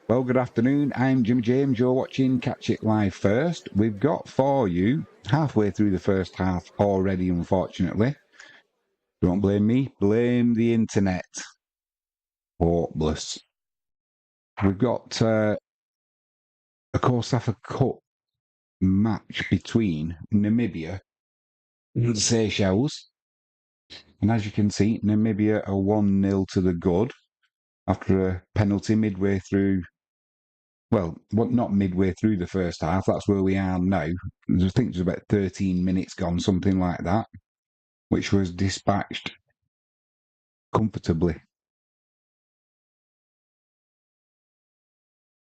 Well, good afternoon. I'm Jimmy James. You're watching Catch It Live First. We've got for you halfway through the first half already, unfortunately. Don't blame me, blame the internet. Hopeless. We've got a COSAFA Cup match between Namibia and Seychelles. And as you can see, Namibia are 1-0 to the good after a penalty midway through. Well, not midway through the first half. That's where we are now. I think there's about 13 minutes gone, something like that, which was dispatched comfortably.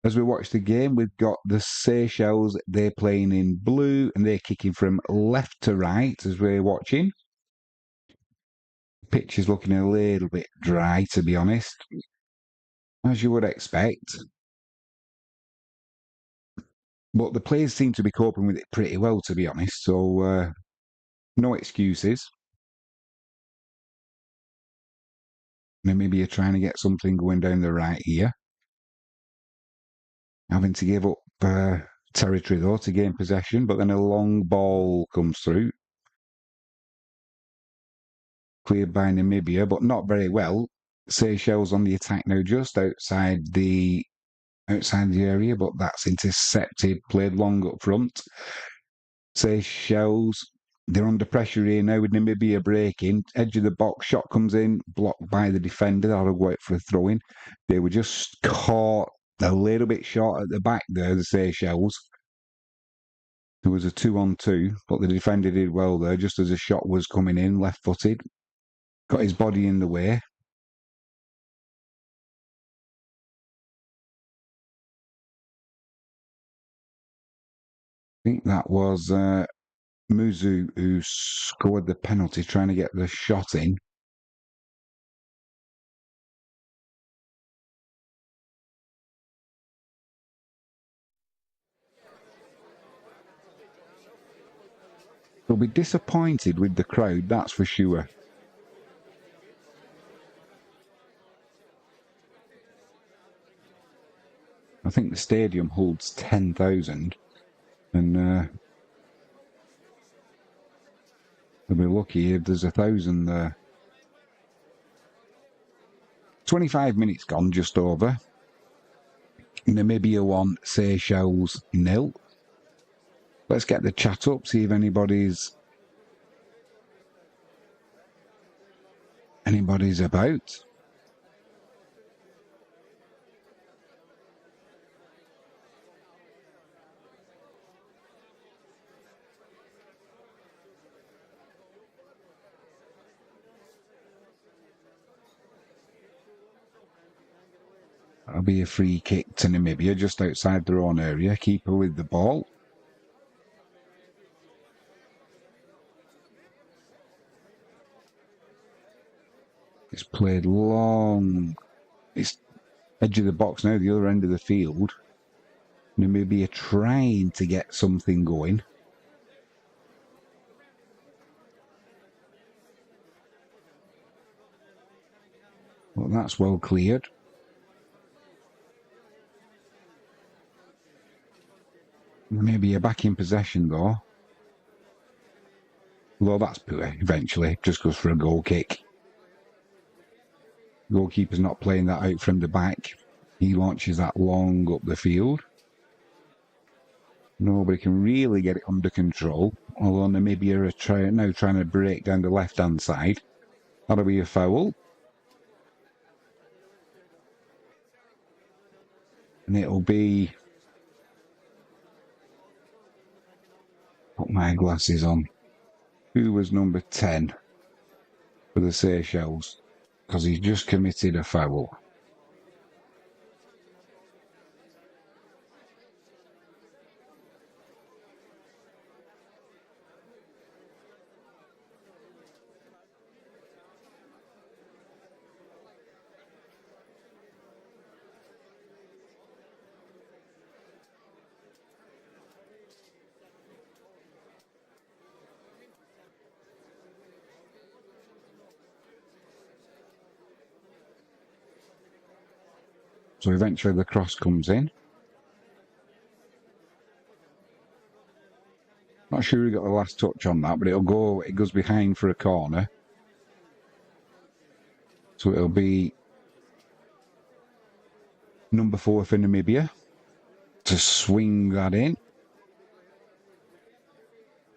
As we watch the game, we've got the Seychelles. They're playing in blue and they're kicking from left to right as we're watching. The pitch is looking a little bit dry, to be honest, as you would expect. But the players seem to be coping with it pretty well, to be honest. So, no excuses. Namibia trying to get something going down the right here. Having to give up territory, though, to gain possession. But then a long ball comes through. Cleared by Namibia, but not very well. Seychelles on the attack now, just outside the area, but that's intercepted. Played long up front. Seychelles, they're under pressure here now with Namibia breaking. Edge of the box, shot comes in, blocked by the defender. That'll go out for a throw in. They were just caught a little bit short at the back there, the Seychelles. There was a 2-on-2, but the defender did well there, just as a shot was coming in, left-footed. Got his body in the way. I think that was Muzu who scored the penalty, trying to get the shot in. They'll be disappointed with the crowd, that's for sure. I think the stadium holds 10,000, and they'll be lucky if there's 1,000 there. 25 minutes gone, just over. Namibia 1, Seychelles 0. Let's get the chat up, see if anybody's about. That'll be a free kick to Namibia, just outside their own area. Keeper with the ball. It's played long. It's edge of the box now, the other end of the field. Namibia trying to get something going. Well, that's well cleared. Namibia back in possession, though. Although that's poor, eventually. Just goes for a goal kick. Goalkeeper's not playing that out from the back. He launches that long up the field. Nobody can really get it under control. Although Namibia are now trying to break down the left-hand side. That'll be a foul. And it'll be... Put my glasses on. Who was number 10 for the Seychelles? Because he's just committed a foul. So eventually the cross comes in. Not sure who got the last touch on that, but it goes behind for a corner. So it'll be number 4 for Namibia to swing that in.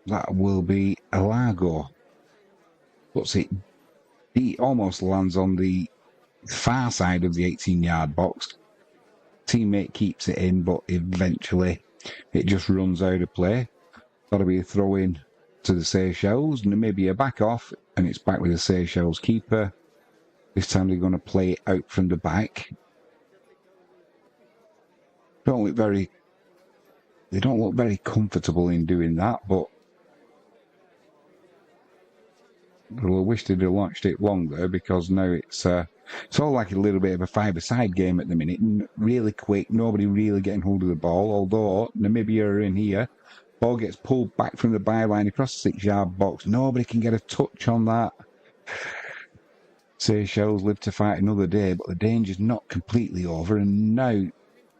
That will be Alago. Puts it, he almost lands on the far side of the 18-yard box. Teammate keeps it in, but eventually it just runs out of play. That'll be a throw in to the Seychelles. Namibia back off, and it's back with the Seychelles keeper. This time they're going to play it out from the back. They don't look very comfortable in doing that, but I wish they'd have launched it longer, because now it's all like a little bit of a five-a-side game at the minute. Really quick, nobody really getting hold of the ball, although Namibia are in here. Ball gets pulled back from the byline across the 6-yard box. Nobody can get a touch on that. Seychelles live to fight another day, but the danger's not completely over, and now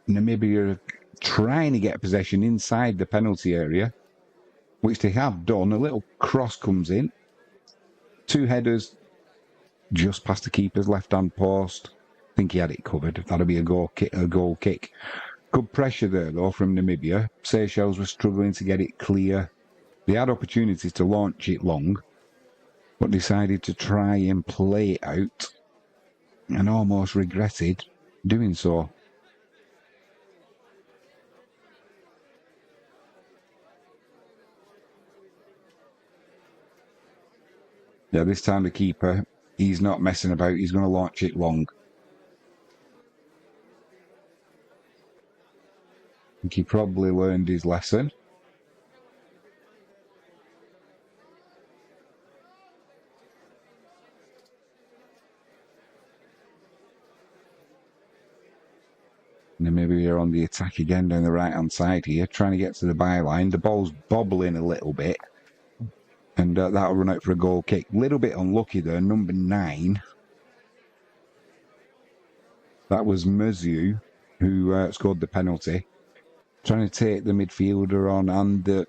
Namibia are trying to get possession inside the penalty area, which they have done. A little cross comes in. 2 headers just past the keeper's left-hand post. I think he had it covered. That'll be a goal kick. Good pressure there, though, from Namibia. Seychelles were struggling to get it clear. They had opportunities to launch it long, but decided to try and play it out, and almost regretted doing so. Yeah, this time the keeper, he's not messing about. He's going to launch it long. I think he probably learned his lesson. Namibia are on the attack again down the right-hand side here, trying to get to the byline. The ball's bobbling a little bit, and that'll run out for a goal kick. Little bit unlucky there, number 9. That was Merziu, who scored the penalty. Trying to take the midfielder on and the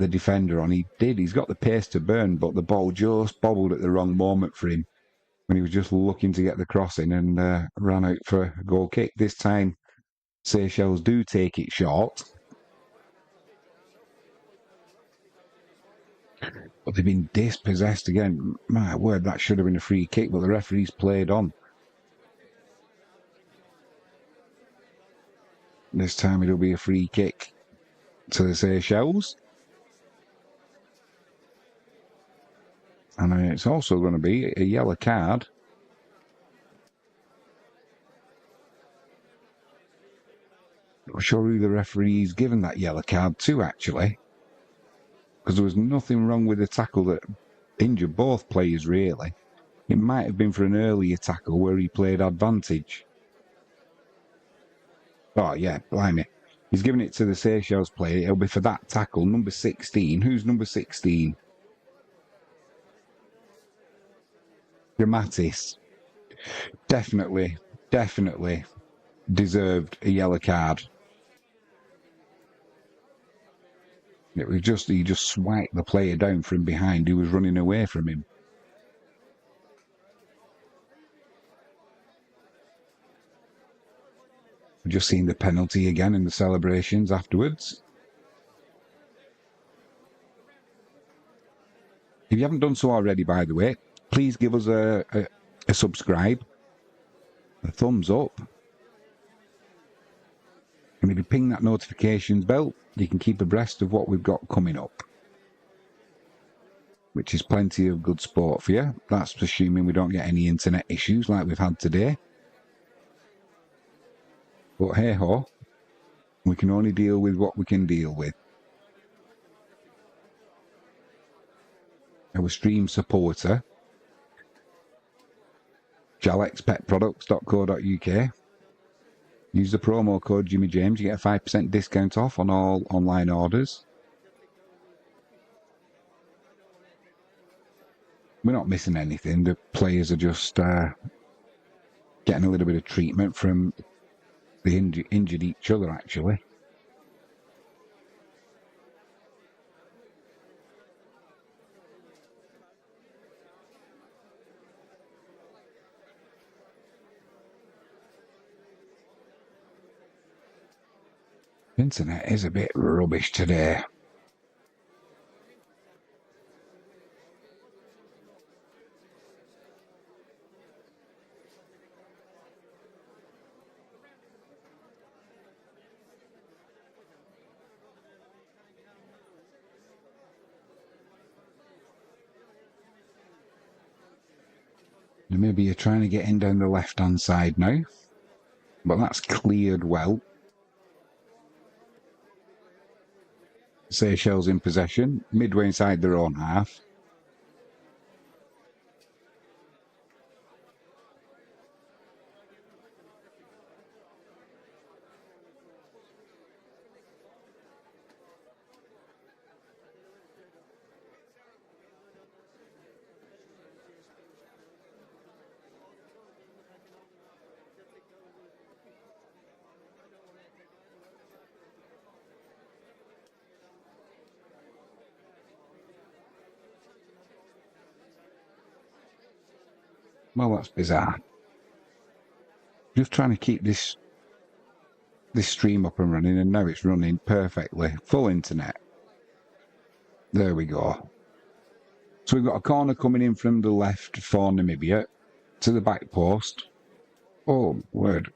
defender on. He did. He's got the pace to burn, but the ball just bobbled at the wrong moment for him when he was just looking to get the cross in, and ran out for a goal kick. This time, Seychelles do take it short. But they've been dispossessed again. My word, that should have been a free kick, but the referee's played on. This time it'll be a free kick to the Seychelles. And it's also going to be a yellow card. I'm not sure who the referee's given that yellow card to, actually. Because there was nothing wrong with the tackle that injured both players, really. It might have been for an earlier tackle where he played advantage. Oh, yeah, blimey. He's giving it to the Seychelles player. It'll be for that tackle, number 16. Who's number 16? Dramatis. Definitely deserved a yellow card. It was just, he just swiped the player down from behind who was running away from him. We've just seen the penalty again in the celebrations afterwards. If you haven't done so already, by the way, please give us a subscribe, a thumbs up. And if you ping that notifications bell, you can keep abreast of what we've got coming up, which is plenty of good sport for you. That's assuming we don't get any internet issues like we've had today. But hey ho, we can only deal with what we can deal with. Our stream supporter, jalexpetproducts.co.uk. Use the promo code Jimmy James. You get a 5% discount off on all online orders. We're not missing anything. The players are just getting a little bit of treatment from the injured each other, actually. Internet is a bit rubbish today. Maybe you're trying to get in down the left-hand side now, but that's cleared well. Seychelles in possession, midway inside their own half. Well, that's bizarre. Just trying to keep this stream up and running, and now it's running perfectly. Full internet. There we go. So we've got a corner coming in from the left for Namibia to the back post. Oh, word.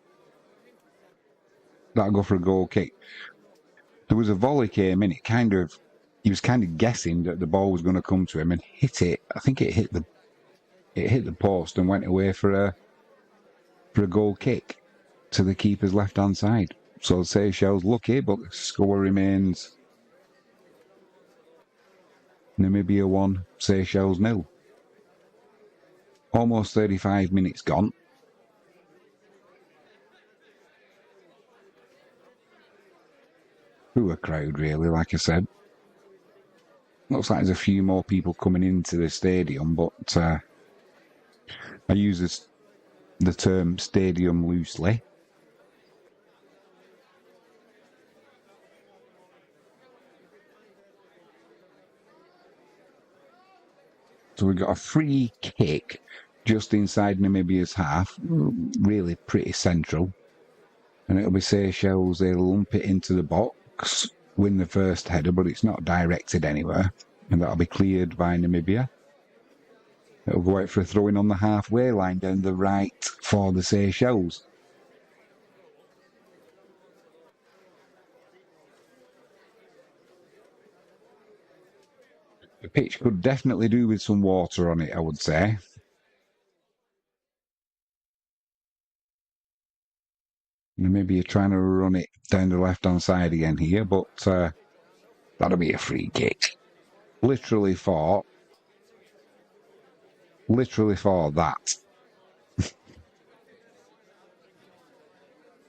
That'll go for a goal kick. There was a volley came in. He was kind of guessing that the ball was going to come to him and hit it. I think it hit the post and went away for a goal kick to the keeper's left-hand side. So Seychelles lucky, but the score remains Namibia 1, Seychelles 0. Almost 35 minutes gone. Poor crowd, really, like I said. Looks like there's a few more people coming into the stadium, but I use the term stadium loosely. So we've got a free kick just inside Namibia's half, really pretty central. And it'll be Seychelles, they'll lump it into the box, win the first header, but it's not directed anywhere. And that'll be cleared by Namibia. It'll go out for a throw-in on the halfway line down the right for the Seychelles. The pitch could definitely do with some water on it, I would say. Maybe you're trying to run it down the left-hand side again here, but that'll be a free kick. Literally for that.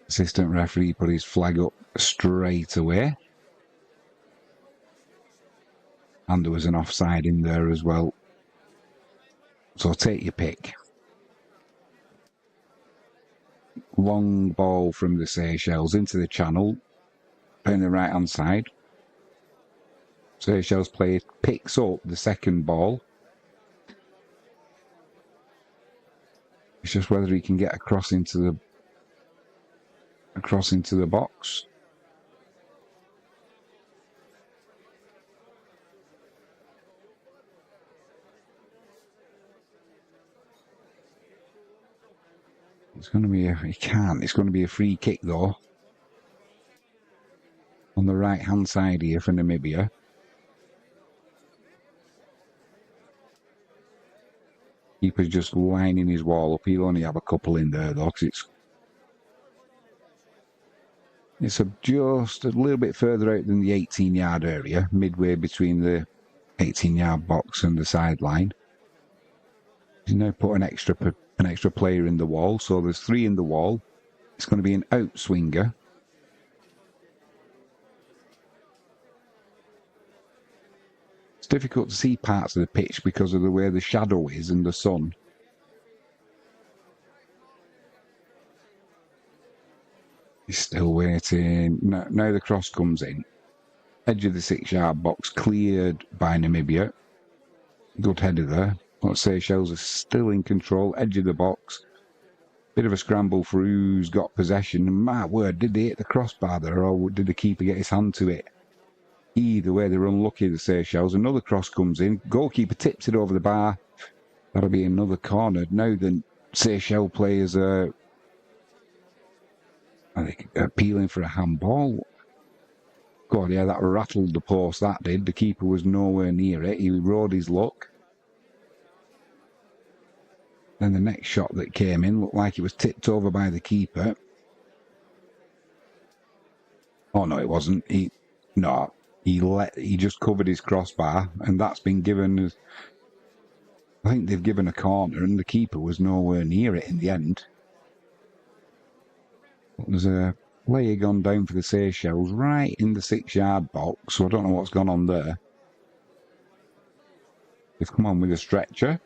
Assistant referee put his flag up straight away. And there was an offside in there as well. So take your pick. Long ball from the Seychelles into the channel. Down the right hand side. Seychelles player picks up the second ball. It's just whether he can get across into the box. It's going to be It's going to be a free kick though. On the right hand side here for Namibia. Keeper's just lining his wall up. He'll only have a couple in there though, because it's just a little bit further out than the 18-yard area, midway between the 18-yard box and the sideline. He's now put an extra player in the wall, so there's 3 in the wall. It's going to be an outswinger. It's difficult to see parts of the pitch because of the way the shadow is and the sun. He's still waiting. No, now the cross comes in. Edge of the 6-yard box cleared by Namibia. Good header there. But Seychelles are still in control. Edge of the box. Bit of a scramble for who's got possession. And my word, did they hit the crossbar there, or did the keeper get his hand to it? Either way, they're unlucky, the Seychelles. Another cross comes in. Goalkeeper tips it over the bar. That'll be another corner. Now the Seychelles players are, I think, appealing for a handball. God, yeah, that rattled the post, that did. The keeper was nowhere near it. He rode his luck. Then the next shot that came in looked like it was tipped over by the keeper. Oh, no, it wasn't. He just covered his crossbar, and that's been given as... I think they've given a corner, and the keeper was nowhere near it in the end. But there's a player gone down for the Seychelles right in the 6-yard box, so I don't know what's gone on there. They've come on with a stretcher.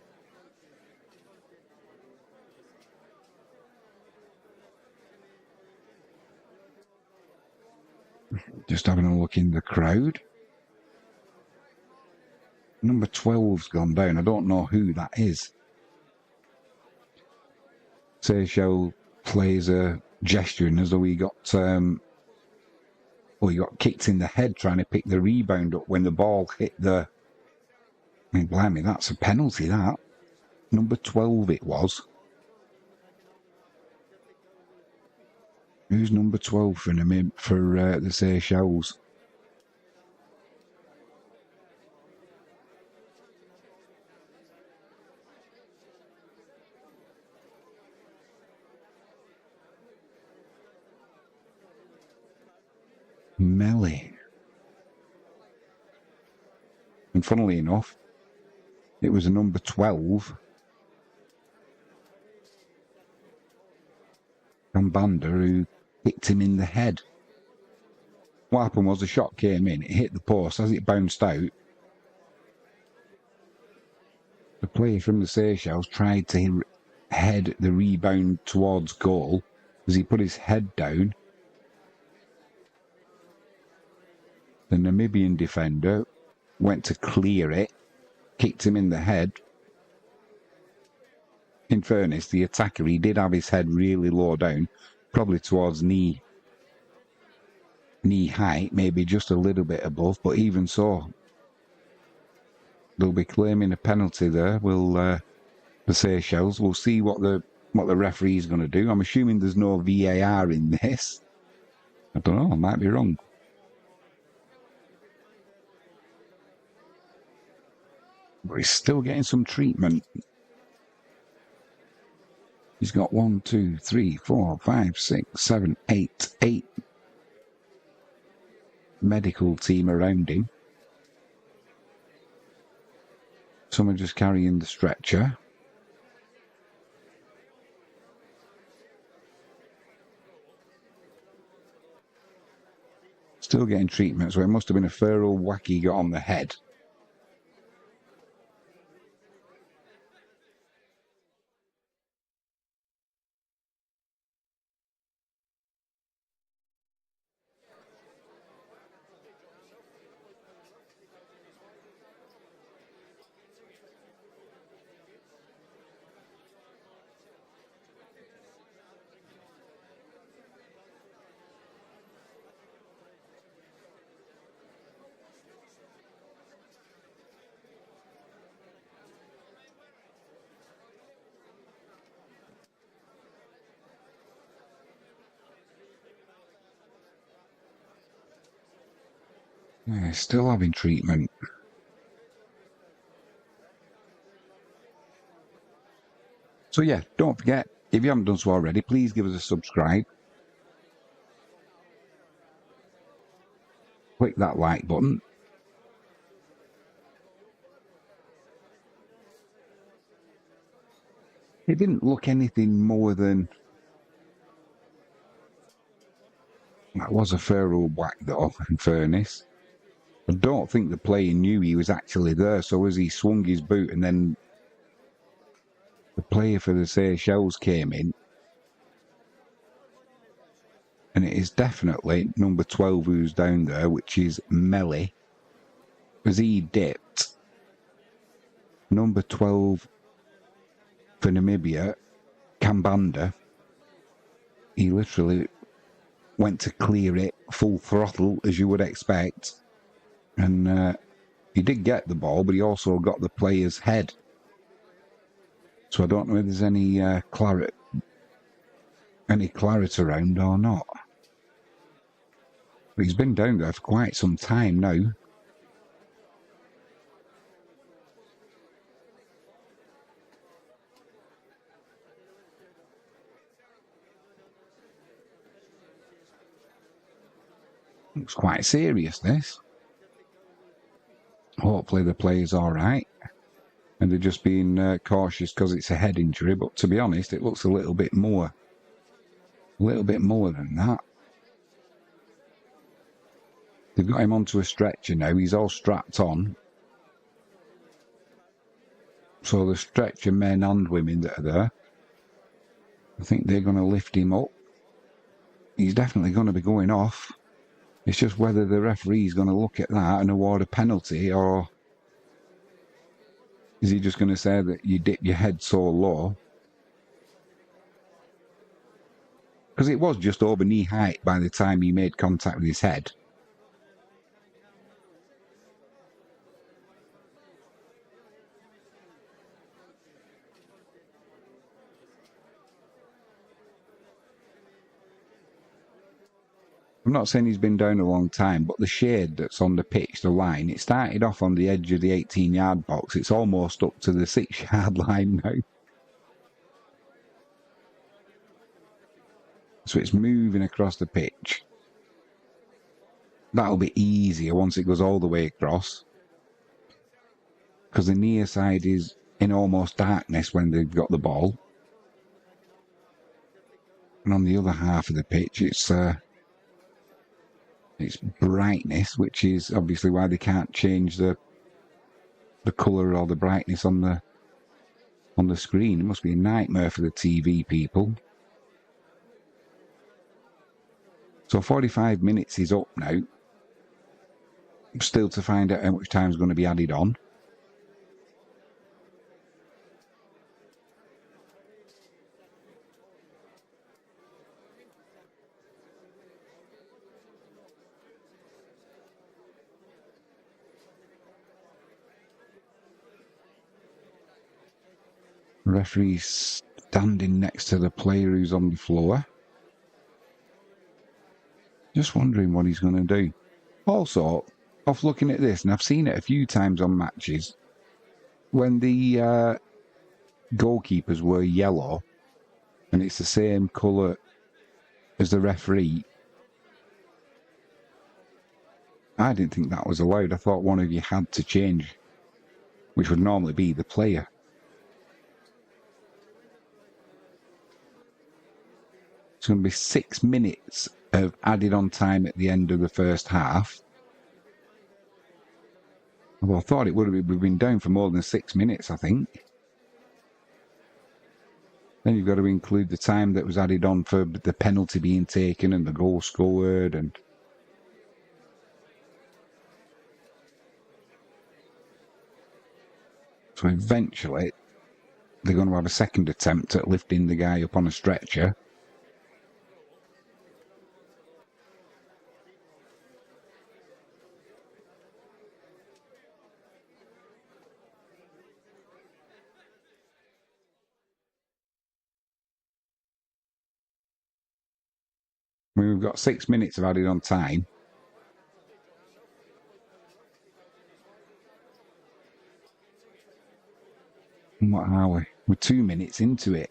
Just having a look in the crowd. Number 12's gone down. I don't know who that is. Seychelles plays a gesturing as though he got he got kicked in the head trying to pick the rebound up when the ball hit the... I mean, blimey, that's a penalty, that. Number 12 it was. Who's number 12 for the Seychelles? Melly. And funnily enough, it was a number 12. And Bander who hit him in the head. What happened was the shot came in, it hit the post. As it bounced out, the player from the Seychelles tried to head the rebound towards goal. As he put his head down, the Namibian defender went to clear it, kicked him in the head. In fairness, the attacker, he did have his head really low down, probably towards knee height, maybe just a little bit above, but even so, they'll be claiming a penalty there. The Seychelles. We'll see what the referee's going to do. I'm assuming there's no VAR in this. I don't know, I might be wrong. But he's still getting some treatment. He's got 1, 2, 3, 4, 5, 6, 7, 8 medical team around him. Some are just carrying the stretcher. Still getting treatment, so it must have been a fair old whack he got on the head. Yeah, still having treatment. So yeah, don't forget, if you haven't done so already, please give us a subscribe. Click that like button. It didn't look anything more than... That was a fair old whack though, in fairness. I don't think the player knew he was actually there, so as he swung his boot and then the player for the Seychelles came in And it is definitely number 12 who's down there, which is Melly. As he dipped, number 12 for Namibia, Kambanda, he literally went to clear it full throttle, as you would expect. And he did get the ball, but he also got the player's head. So I don't know if there's any clarity around or not. But he's been down there for quite some time now. Looks quite serious, this. Hopefully the player's all right. And they're just being cautious because it's a head injury. But to be honest, it looks a little bit more than that. They've got him onto a stretcher now. He's all strapped on. So the stretcher men and women that are there, I think they're going to lift him up. He's definitely going to be going off. It's just whether the referee's going to look at that and award a penalty, or is he just going to say that you dip your head so low? Because it was just over knee height by the time he made contact with his head. I'm not saying he's been down a long time, but the shade that's on the pitch, the line, it started off on the edge of the 18-yard box. It's almost up to the 6-yard line now. So it's moving across the pitch. That'll be easier once it goes all the way across, because the near side is in almost darkness when they've got the ball. And on the other half of the pitch, it's brightness, which is obviously why they can't change the colour or the brightness on the screen. It must be a nightmare for the TV people. So 45 minutes is up now. Still to find out how much time is going to be added on. Referee's standing next to the player who's on the floor. Just wondering what he's going to do. Also, off looking at this, and I've seen it a few times on matches, when the goalkeepers were yellow, and it's the same colour as the referee, I didn't think that was allowed. I thought one of you had to change, which would normally be the player. It's going to be 6 minutes of added on time at the end of the first half. Well, I thought it would have been down for more than 6 minutes, I think. Then you've got to include the time that was added on for the penalty being taken and the goal scored. And so eventually they're going to have a second attempt at lifting the guy up on a stretcher. I mean, we've got 6 minutes of added on time. And what are we? We're 2 minutes into it.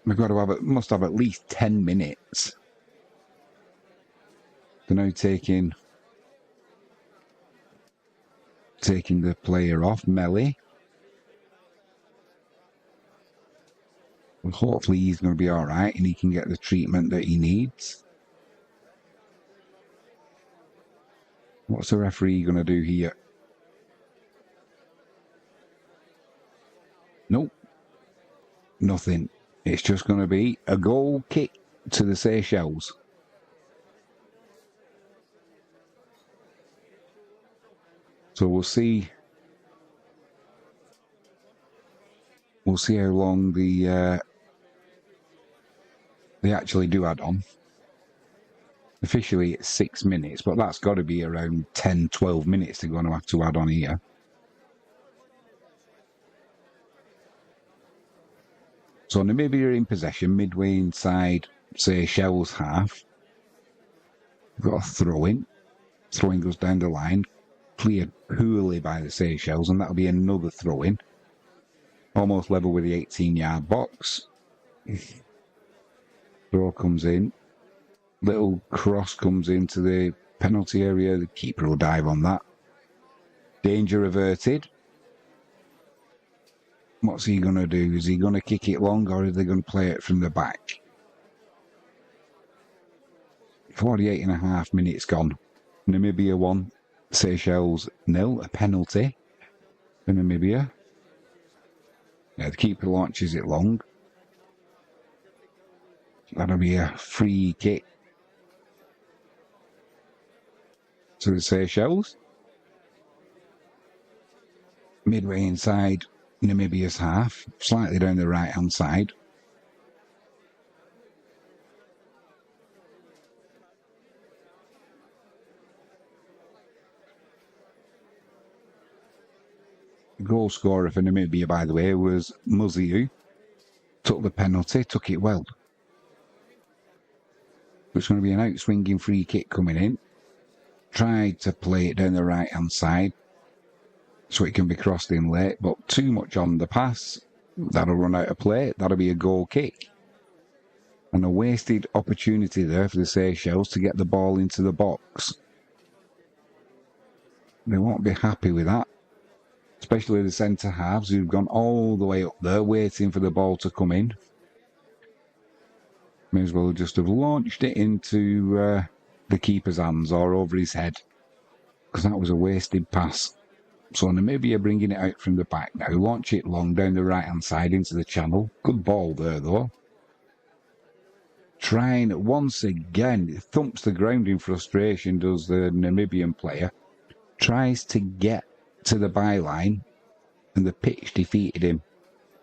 We've got to must have at least 10 minutes. They're now taking the player off, Melly. Well, hopefully he's going to be all right and he can get the treatment that he needs. What's the referee going to do here? Nope, nothing. It's just going to be a goal kick to the Seychelles. So we'll see. We'll see how long they actually do add on. Officially, it's 6 minutes, but that's got to be around 10, 12 minutes they're going to have to add on here. So Namibia in possession, midway inside Seychelles half. We've got a throw-in. Throw-in goes down the line. Cleared poorly by the Seychelles, and that'll be another throw-in. Almost level with the 18-yard box. Throw comes in. Little cross comes into the penalty area. The keeper will dive on that. Danger averted. What's he going to do? Is he going to kick it long, or are they going to play it from the back? 48.5 minutes gone. Namibia 1, Seychelles 0. A penalty for Namibia. Yeah, the keeper launches it long. That'll be a free kick to the Seychelles. Midway inside Namibia's half, slightly down the right-hand side. The goal scorer for Namibia, by the way, was Muziu. Took the penalty, took it well. It's going to be an out-swinging free kick coming in. Tried to play it down the right-hand side so it can be crossed in late, but too much on the pass. That'll run out of play. That'll be a goal kick. And a wasted opportunity there for the Seychelles to get the ball into the box. They won't be happy with that. Especially the centre halves who've gone all the way up there waiting for the ball to come in. May as well just have launched it into the keeper's hands or over his head, because that was a wasted pass. So Namibia bringing it out from the back now. Launch it long down the right-hand side into the channel. Good ball there, though. Trying once again. It thumps the ground in frustration, does the Namibian player. Tries to get to the byline, and the pitch defeated him.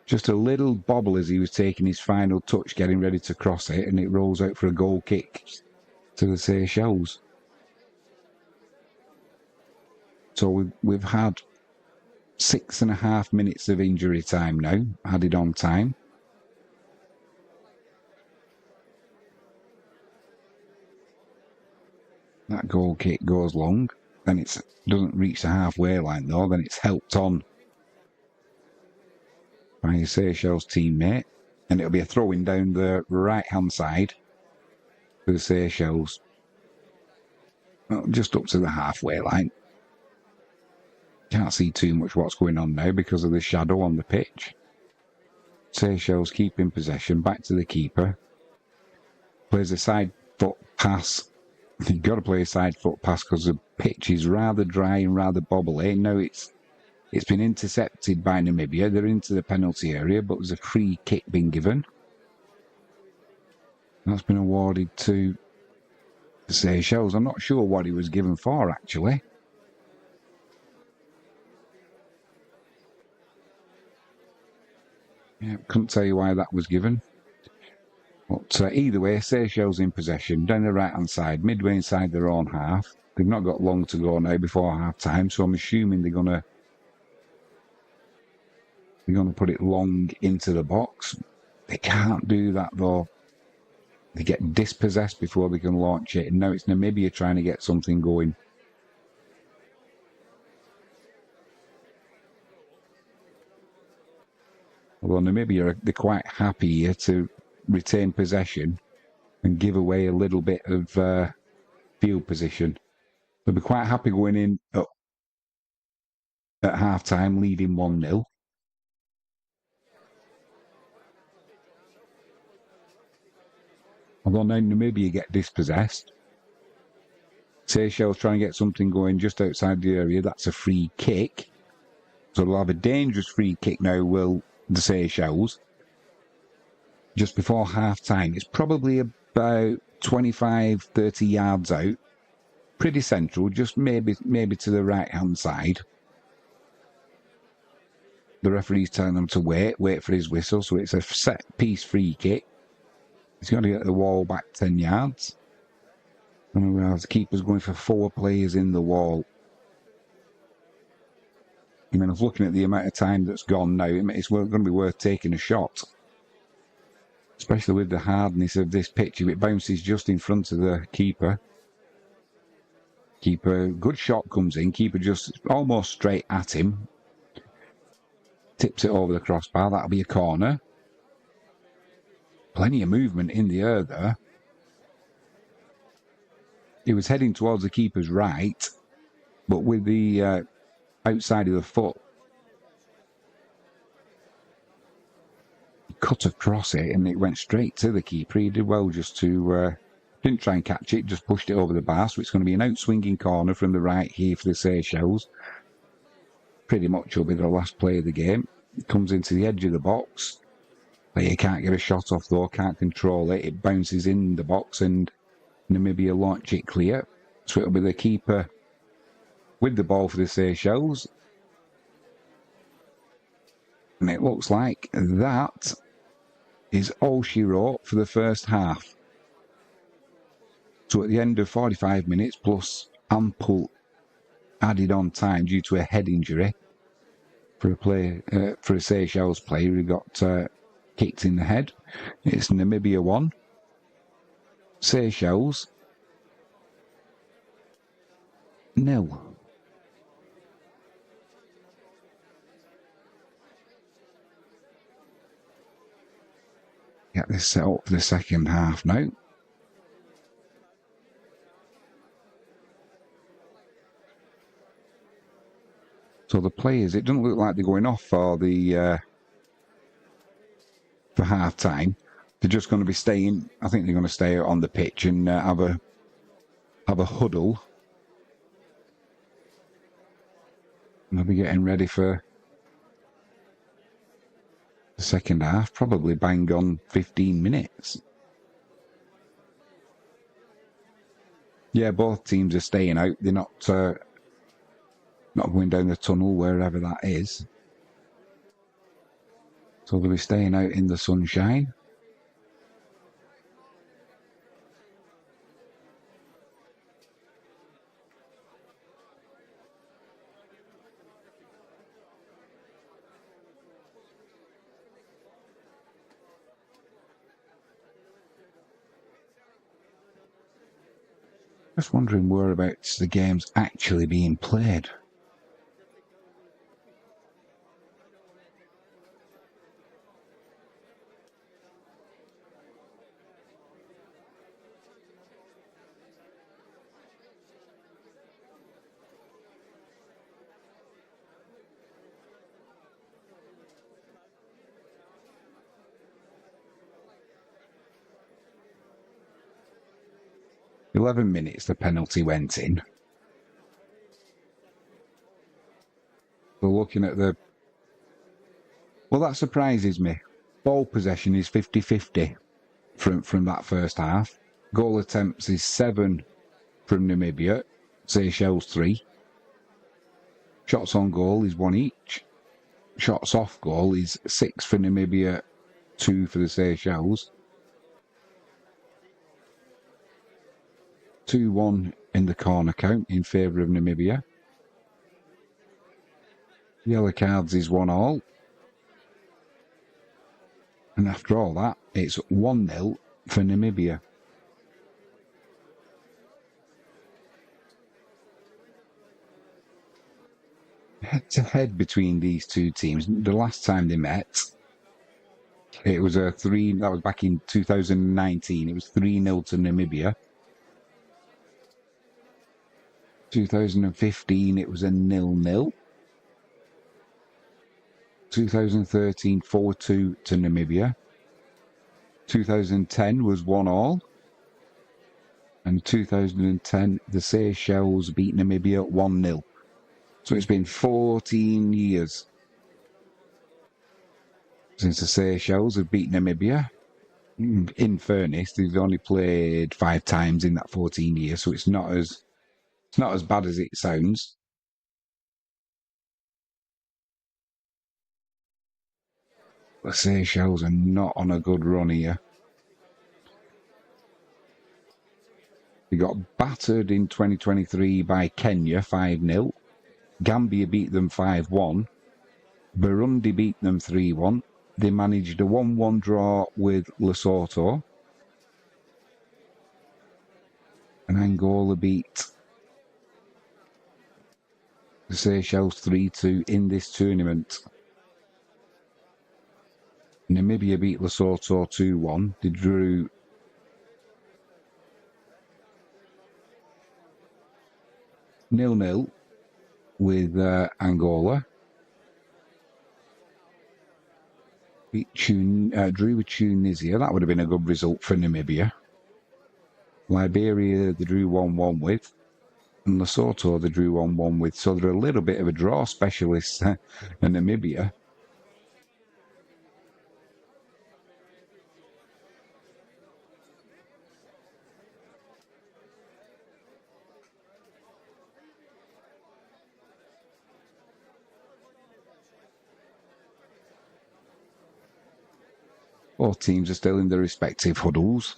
Just a little bobble as he was taking his final touch, getting ready to cross it, and it rolls out for a goal kick to the Seychelles. So we've had 6.5 minutes of injury time now, added on time. That goal kick goes long. Then it doesn't reach the halfway line, though. Then it's helped on by his Seychelles teammate. And it'll be a throw-in down the right-hand side for the Seychelles. Well, just up to the halfway line. Can't see too much what's going on now because of the shadow on the pitch. Seychelles keeping possession. Back to the keeper. Plays a side foot pass. You've got to play a side foot pass because the pitch is rather dry and rather bobbly. Now it's been intercepted by Namibia. They're into the penalty area, but there's a free kick being given. That's been awarded to the Seychelles. I'm not sure what he was given for, actually. Yeah, couldn't tell you why that was given. But either way, Seychelles in possession, down the right-hand side, midway inside their own half. They've not got long to go now before half-time, so I'm assuming they're going to put it long into the box. They can't do that, though. They get dispossessed before they can launch it, and now it's Namibia trying to get something going. Although Namibia, they're quite happy here to retain possession and give away a little bit of field position. They'll be quite happy going in at half-time, leading 1-0. Although now Namibia get dispossessed. Seychelles trying to get something going just outside the area. That's a free kick. So they'll have a dangerous free kick now, will the Seychelles, just before half-time. It's probably about 25, 30 yards out. Pretty central, just maybe to the right-hand side. The referee's telling them to wait for his whistle, so it's a set-piece free kick. He's got to get the wall back 10 yards. And the keeper's going for 4 players in the wall. I mean, I was looking at the amount of time that's gone now. It's going to be worth taking a shot. Especially with the hardness of this pitch. If it bounces just in front of the keeper. Keeper, good shot comes in. Keeper just almost straight at him. Tips it over the crossbar. That'll be a corner. Plenty of movement in the air there. He was heading towards the keeper's right. But with the outside of the foot, cut across it and it went straight to the keeper. He did well just to didn't try and catch it, just pushed it over the bar. So it's going to be an out-swinging corner from the right here for the Seychelles. Pretty much will be the last play of the game. It comes into the edge of the box. Player can't get a shot off though, can't control it. It bounces in the box and Namibia launch it clear. So it'll be the keeper with the ball for the Seychelles. And it looks like that is all she wrote for the first half. So at the end of 45 minutes plus ample added on time due to a head injury for a Seychelles player who got kicked in the head. It's Namibia 1, Seychelles 0. Get this set up for the second half now. So the players, it doesn't look like they're going off for the for half time. They're just going to be staying. I think they're going to stay on the pitch and have a huddle. And they'll be getting ready for the second half, probably bang on 15 minutes. Yeah, both teams are staying out. They're not going down the tunnel, wherever that is. So they'll be staying out in the sunshine. Just wondering whereabouts the game's actually being played. "11 minutes the penalty went in." We're looking at the... Well, that surprises me. Ball possession is 50-50 from that first half. Goal attempts is 7 from Namibia, Seychelles 3. Shots on goal is 1 each. Shots off goal is 6 for Namibia, 2 for the Seychelles. 2-1 in the corner count in favour of Namibia. Yellow cards is 1-1. And after all that, it's 1-0 for Namibia. Head-to-head between these two teams. The last time they met, it was that was back in 2019. It was 3-0 to Namibia. 2015, it was a 0-0. 2013, 4-2 to Namibia. 2010 was 1-1. And 2010, the Seychelles beat Namibia 1-0. So it's been 14 years. since the Seychelles have beaten Namibia. In fairness, they've only played 5 times in that 14 years, so it's not as bad as it sounds. The Seychelles are not on a good run here. They got battered in 2023 by Kenya 5-0. Gambia beat them 5-1. Burundi beat them 3-1. They managed a 1-1 draw with Lesotho. And Angola beat the Seychelles 3-2 in this tournament. Namibia beat Lesotho 2-1. They drew 0-0 with Angola. Drew with Tunisia. That would have been a good result for Namibia. Liberia, they drew 1-1 with. And Lesotho, they drew 1-1 with. So they're a little bit of a draw specialist in Namibia. Both teams are still in their respective huddles.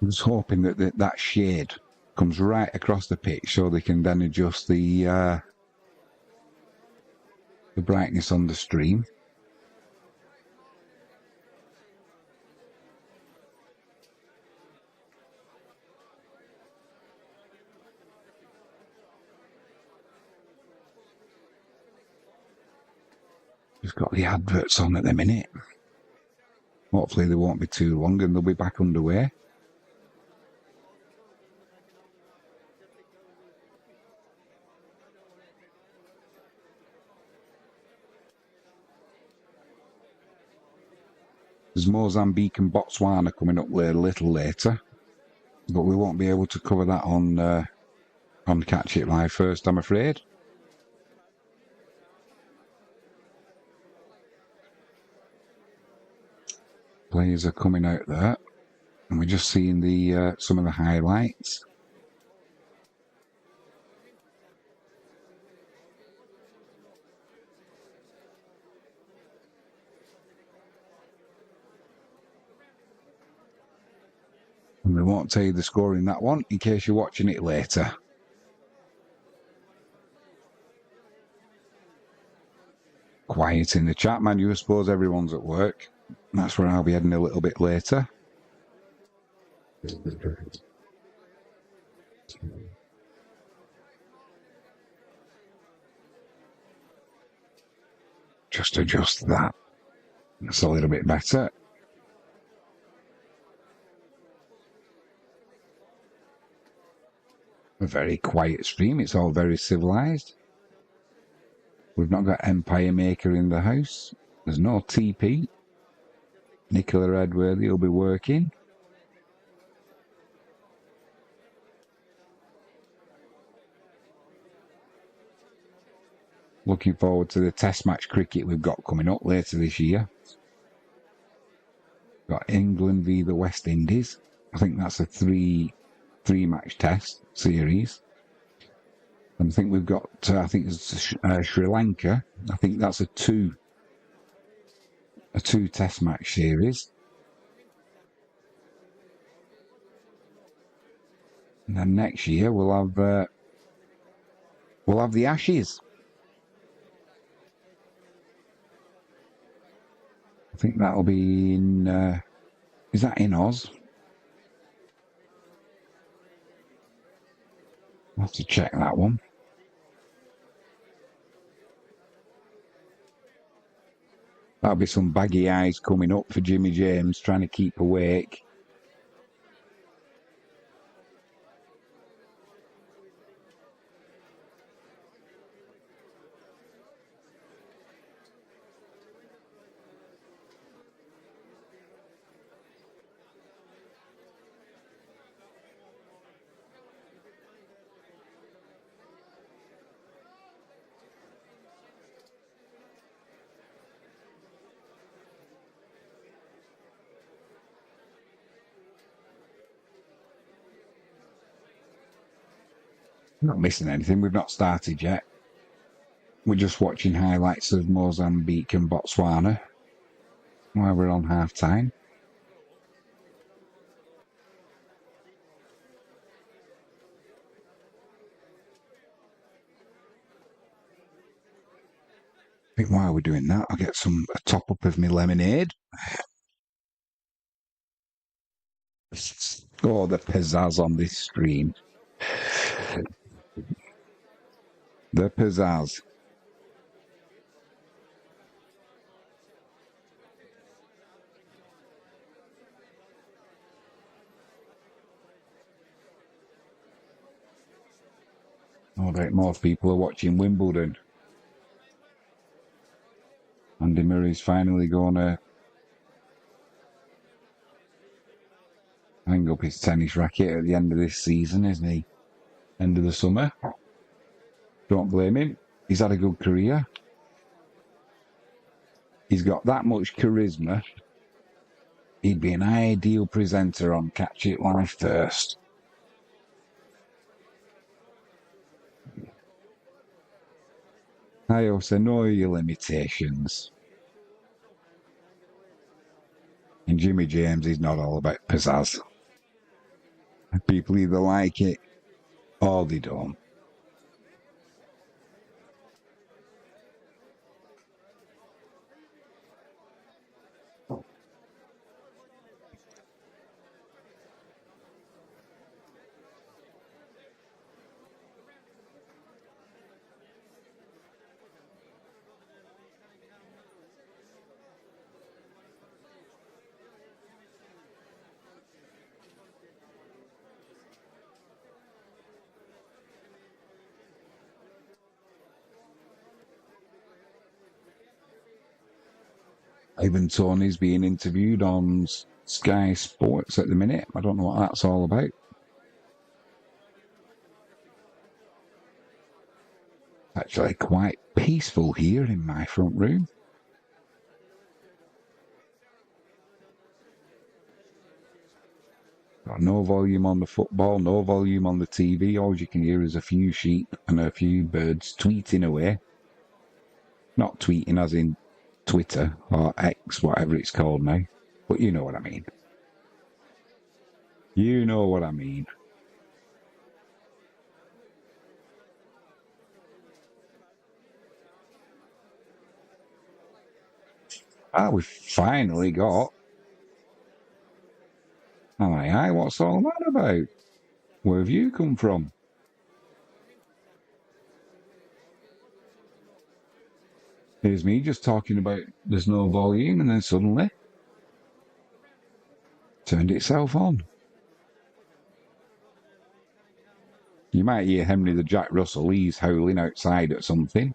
I'm just hoping that that shade comes right across the pitch so they can then adjust the brightness on the stream. We've got the adverts on at the minute. Hopefully they won't be too long and they'll be back underway. There's Mozambique and Botswana coming up a little later, but we won't be able to cover that on Catch It Live first, I'm afraid. Players are coming out there, and we're just seeing the some of the highlights. And we won't tell you the score in that one in case you're watching it later. Quiet in the chat, man. You suppose everyone's at work. That's where I'll be heading a little bit later. Just adjust that. That's a little bit better. A very quiet stream. It's all very civilized. We've not got Empire Maker in the house. There's no TP. Nicola Edworthy will be working. Looking forward to the test match cricket we've got coming up later this year. Got England v the West Indies. I think that's a three match test series. And I think we've got it's Sri Lanka. I think that's a two test match series. And then next year we'll have the Ashes. I think that'll be in. Is that in Oz? I'll have to check that one. That'll be some baggy eyes coming up for Jimmy James, trying to keep awake. Not missing anything. We've not started yet. We're just watching highlights of Mozambique and Botswana while we're on half time. I think while we're doing that, I'll get a top up of my lemonade. Oh, the pizzazz on this stream. The pizzazz. All right, more people are watching Wimbledon. Andy Murray's finally going to hang up his tennis racket at the end of this season, isn't he? End of the summer. Don't blame him. He's had a good career. He's got that much charisma. He'd be an ideal presenter on Catch It Live First. I also know your limitations. And Jimmy James is not all about pizzazz. People either like it or they don't. Ivan Toney's being interviewed on Sky Sports at the minute. I don't know what that's all about. Actually quite peaceful here in my front room. Got no volume on the football, no volume on the TV. All you can hear is a few sheep and a few birds tweeting away. Not tweeting as in Twitter or X, whatever it's called now. But you know what I mean. You know what I mean. We've finally got... Aye, what's all that about? Where have you come from? Here's me just talking about there's no volume, and then suddenly turned itself on. You might hear Henry the Jack Russell. He's howling outside at something.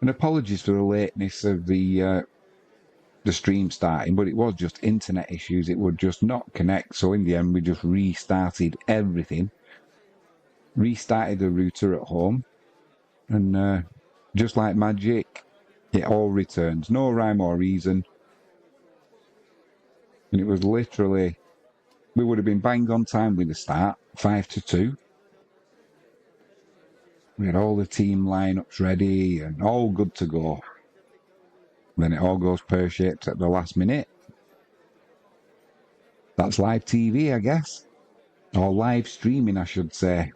And apologies for the lateness of the stream starting, but it was just internet issues. It would just not connect. So in the end, we just restarted everything. Restarted the router at home. And just like magic, it all returns. No rhyme or reason. And it was literally... We would have been bang on time with the start, 5-2. We had all the team lineups ready and all good to go. Then it all goes pear-shaped at the last minute. That's live TV, I guess. Or live streaming, I should say.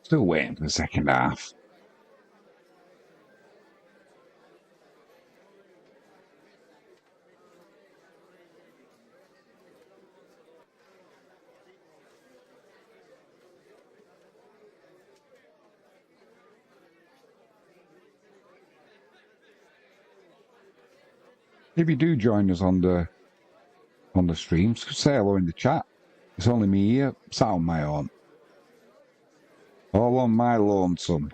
Still waiting for the second half. If you do join us on the streams, say hello in the chat. It's only me here, sat on my own. All on my lonesome.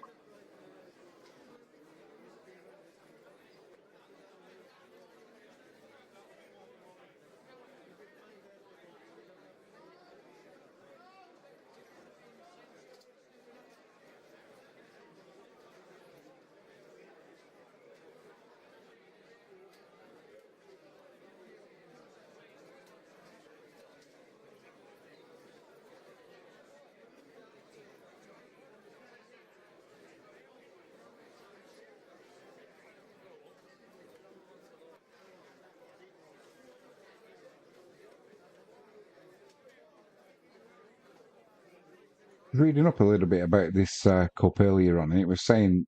Reading up a little bit about this cup earlier on, and it was saying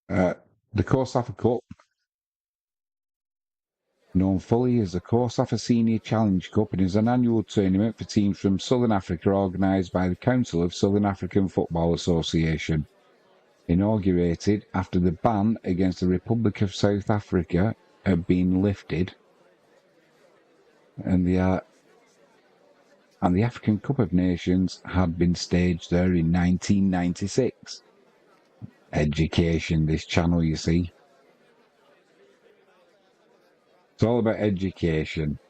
the COSAFA Cup, known fully as the COSAFA Senior Challenge Cup, and is an annual tournament for teams from Southern Africa organised by the Council of Southern African Football Association. Inaugurated after the ban against the Republic of South Africa had been lifted, and the African Cup of Nations had been staged there in 1996. Education, this channel, you see. It's all about education.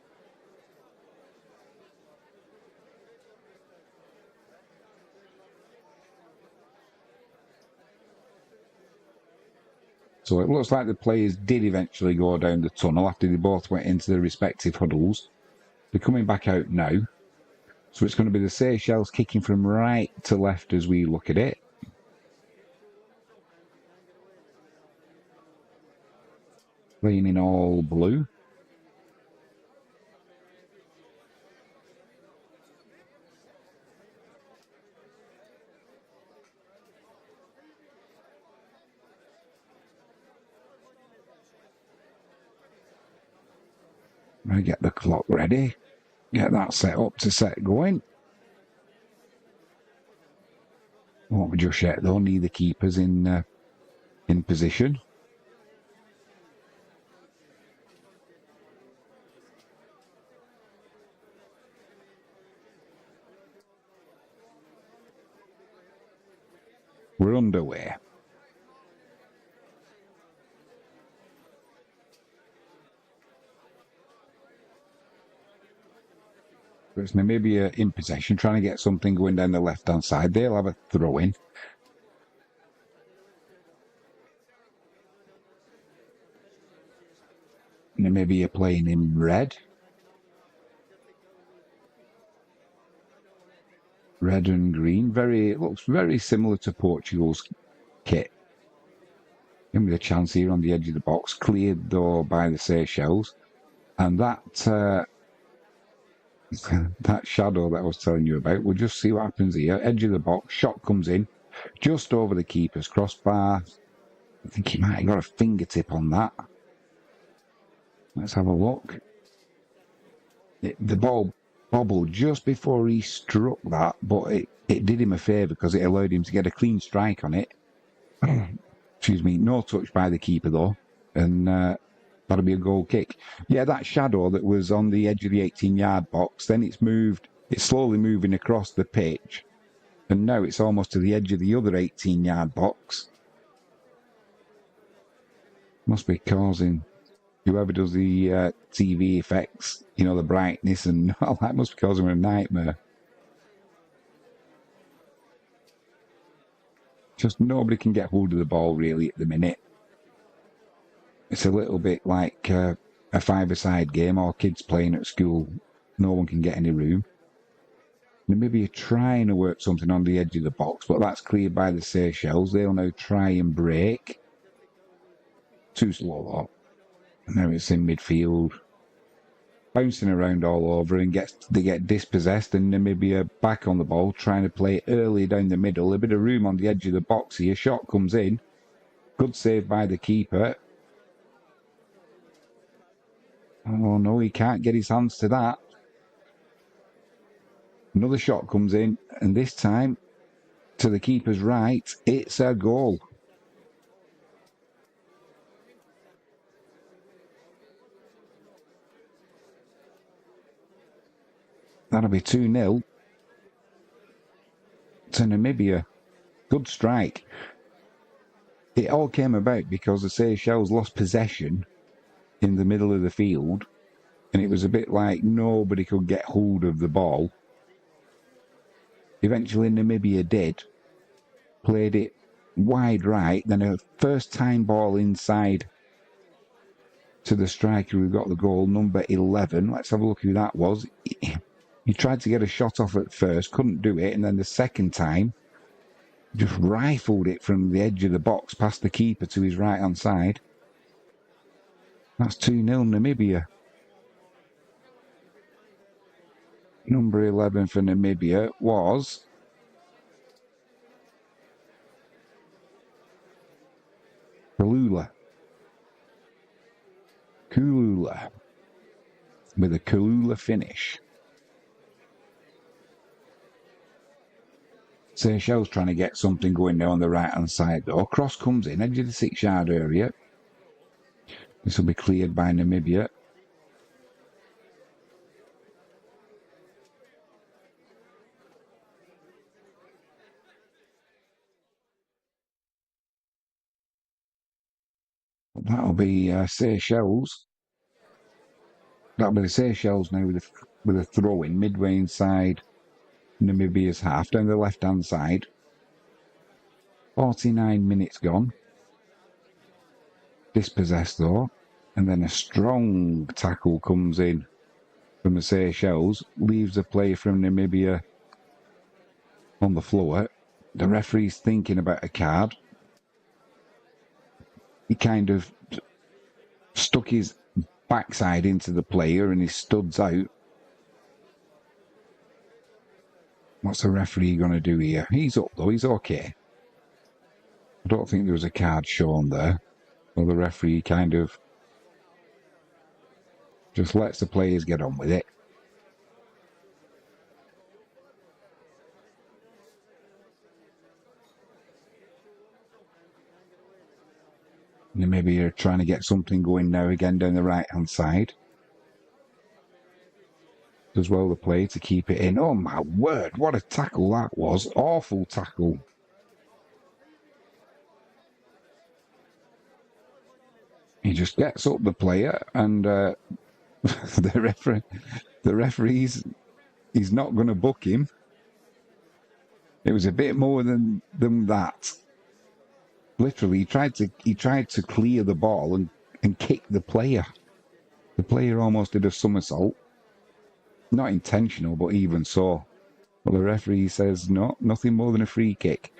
So it looks like the players did eventually go down the tunnel after they both went into their respective huddles. They're coming back out now. So it's going to be the Seychelles kicking from right to left as we look at it. Playing in all blue. I get the clock ready. Get that set up to set going. Won't be just yet though. Need the keepers in position. We're underway. It's Namibia in possession, trying to get something going down the left-hand side. They'll have a throw-in. Namibia playing in red. Red and green. It looks very similar to Portugal's kit. Give me a chance here on the edge of the box. Cleared though by the Seychelles. And that that shadow that I was telling you about, we'll just see what happens here. Edge of the box, shot comes in, just over the keeper's crossbar. I think he might have got a fingertip on that. Let's have a look. The ball bobbled just before he struck that, but it did him a favour because it allowed him to get a clean strike on it. Excuse me, no touch by the keeper though, and that'll be a goal kick. Yeah, that shadow that was on the edge of the 18-yard box, then it's slowly moving across the pitch, and now it's almost to the edge of the other 18-yard box. Must be causing whoever does the TV effects, the brightness and all that must be causing a nightmare. Just nobody can get hold of the ball really at the minute. It's a little bit like a five-a-side game or kids playing at school. No one can get any room. Namibia trying to work something on the edge of the box, but that's cleared by the Seychelles. They'll now try and break. Too slow though. And now it's in midfield. Bouncing around all over and they get dispossessed, and Namibia back on the ball, trying to play early down the middle. A bit of room on the edge of the box here. Shot comes in. Good save by the keeper. Oh no, he can't get his hands to that. Another shot comes in, and this time to the keeper's right. It's a goal. That'll be 2-0 to Namibia. Good strike. It all came about because the Seychelles lost possession in the middle of the field, and it was a bit like nobody could get hold of the ball. Eventually Namibia did, played it wide right, then a first time ball inside to the striker who got the goal, number 11. Let's have a look who that was. He tried to get a shot off at first, couldn't do it, and then the second time just rifled it from the edge of the box past the keeper to his right hand side. That's 2-0 Namibia. Number 11 for Namibia was Kulula. With a Kulula finish. Seychelles trying to get something going now on the right hand side though. Cross comes in, edge of the 6-yard area. This will be cleared by Namibia. That'll be Seychelles. That'll be the Seychelles now with a throw in midway inside Namibia's half down the left hand side. 49 minutes gone. Dispossessed though, and then a strong tackle comes in from the Seychelles, leaves a player from Namibia on the floor. The referee's thinking about a card. He kind of stuck his backside into the player and he studs out. What's the referee going to do here? He's up though, he's okay. I don't think there was a card shown there. Well, the referee kind of just lets the players get on with it. Namibia are trying to get something going now again down the right hand side. Does well the play to keep it in. Oh my word, what a tackle that was. Awful tackle. He just gets up the player and the referee's he's not going to book him. It was a bit more than that. Literally, he tried to clear the ball and kick the player. The player almost did a somersault. Not intentional, but even so. Well, the referee says, no, nothing more than a free kick.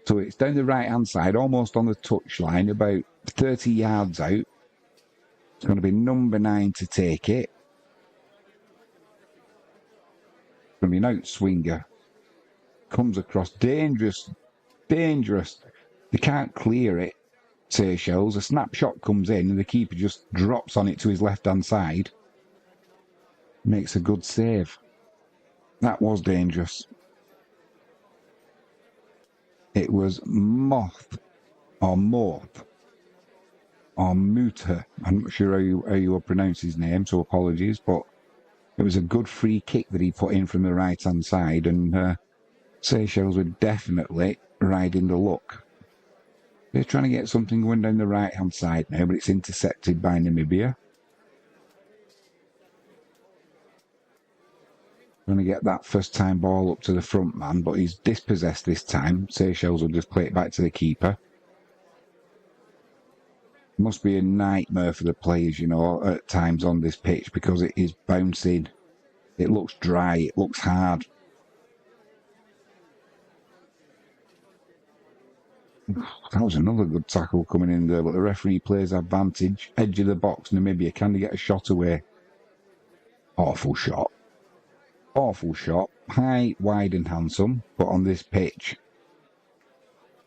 So it's down the right-hand side, almost on the touchline, about 30 yards out. It's going to be number 9 to take it. It's going to be an out-swinger. Comes across, dangerous. They can't clear it, Seychelles. A snapshot comes in and the keeper just drops on it to his left-hand side. Makes a good save. That was dangerous. It was Moth or Morth or Muter. I'm not sure how you will pronounce his name, so apologies, but it was a good free kick that he put in from the right-hand side, and Seychelles were definitely riding the luck. They're trying to get something going down the right-hand side now, but it's intercepted by Namibia. Trying to get that first-time ball up to the front man, but he's dispossessed this time. Seychelles will just play it back to the keeper. It must be a nightmare for the players, you know, at times on this pitch because it is bouncing. It looks dry. It looks hard. That was another good tackle coming in there, but the referee plays advantage. Edge of the box, Namibia. Can they get a shot away? Awful shot. Awful shot. High, wide and handsome, but on this pitch,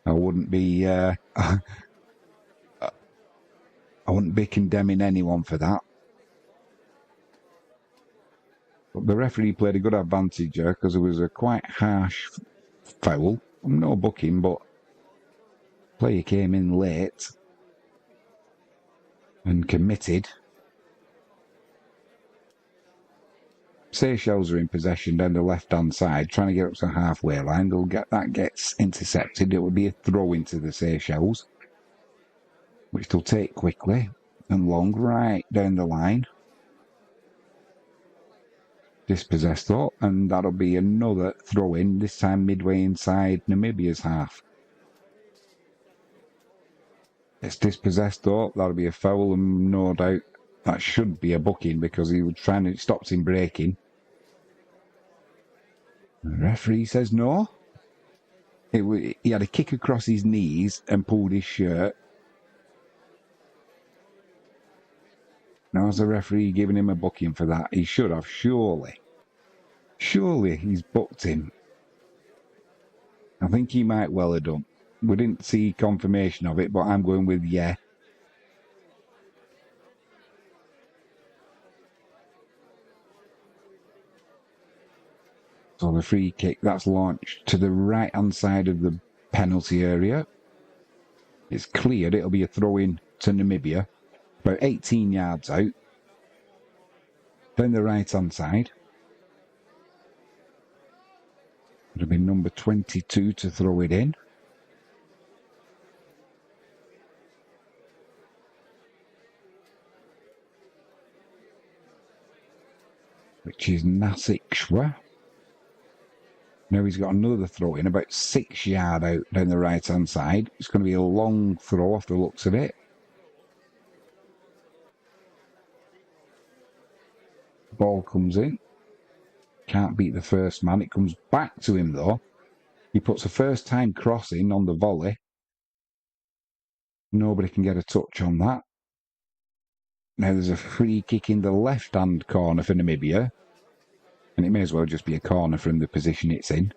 I wouldn't be condemning anyone for that. But the referee played a good advantage there because it was a quite harsh foul. No booking, but player came in late and committed. Seychelles are in possession down the left-hand side, trying to get up to the halfway line. They'll get that gets intercepted. It will be a throw into the Seychelles, which they'll take quickly and long right down the line. Dispossessed though, and that'll be another throw-in, this time midway inside Namibia's half. It's dispossessed though, that'll be a foul, and no doubt that should be a booking because he was trying to stop him breaking. The referee says no. He had a kick across his knees and pulled his shirt. Now, has the referee given him a booking for that? He should have, surely. Surely he's booked him. I think he might well have done. We didn't see confirmation of it, but I'm going with yeah. So the free kick, that's launched to the right-hand side of the penalty area. It's cleared. It'll be a throw-in to Namibia. About 18 yards out. Down the right-hand side. It'll be number 22 to throw it in. Which is Nasikshwa. Now he's got another throw in about 6 yards out down the right-hand side. It's going to be a long throw off the looks of it. Ball comes in. Can't beat the first man. It comes back to him though. He puts a first time crossing on the volley. Nobody can get a touch on that. Now there's a free kick in the left-hand corner for Namibia. And it may as well just be a corner from the position it's in.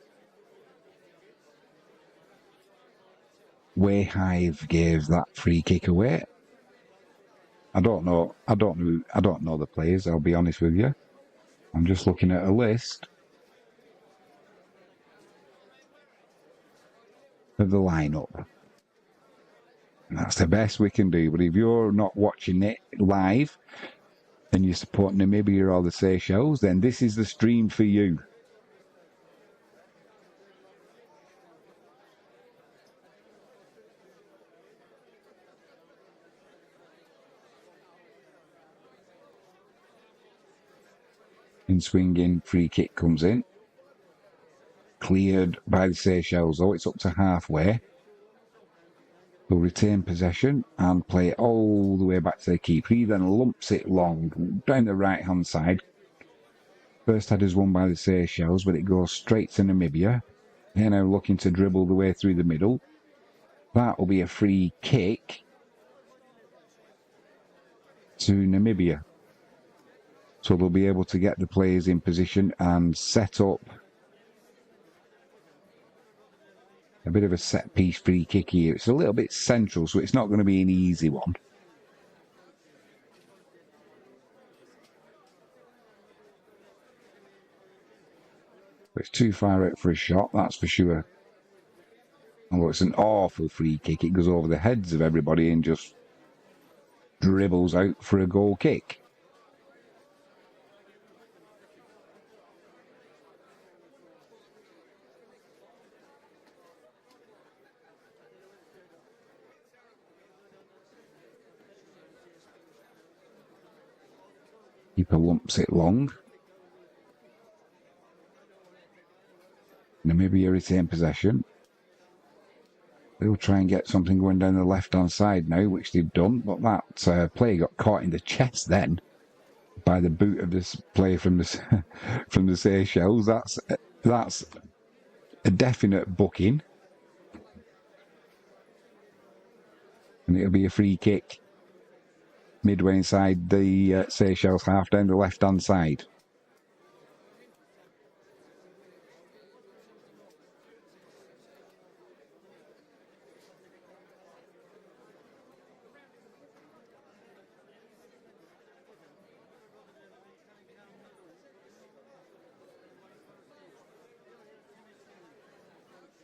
Wayhive gave that free kick away. I don't know the players, I'll be honest with you. I'm just looking at a list of the lineup. And that's the best we can do. But if you're not watching it live and you support Namibia or the Seychelles, then this is the stream for you. In swinging, free kick comes in. Cleared by the Seychelles, though. It's up to halfway. Will retain possession and play it all the way back to the keeper. He then lumps it long down the right-hand side. First header's won by the Seychelles, but it goes straight to Namibia. They're now looking to dribble the way through the middle. That will be a free kick to Namibia. So they'll be able to get the players in position and set up a bit of a set-piece free kick here. It's a little bit central, so it's not going to be an easy one. But it's too far out for a shot, that's for sure. Although it's an awful free kick, it goes over the heads of everybody and just dribbles out for a goal kick. Keeper lumps it long. Namibia retain possession. They'll try and get something going down the left-hand side now, which they've done, but that player got caught in the chest then by the boot of this player from the from the Seychelles. That's a definite booking, and it'll be a free kick midway inside the Seychelles half down the left-hand side.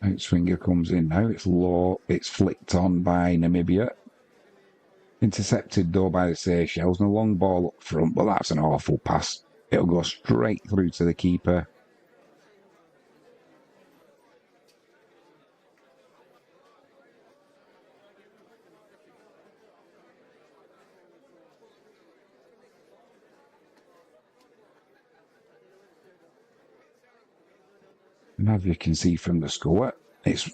Outswinger comes in now. It's low. It's flicked on by Namibia. Intercepted though by the Seychelles, and a long ball up front, but that's an awful pass. It'll go straight through to the keeper. And as you can see from the score, it's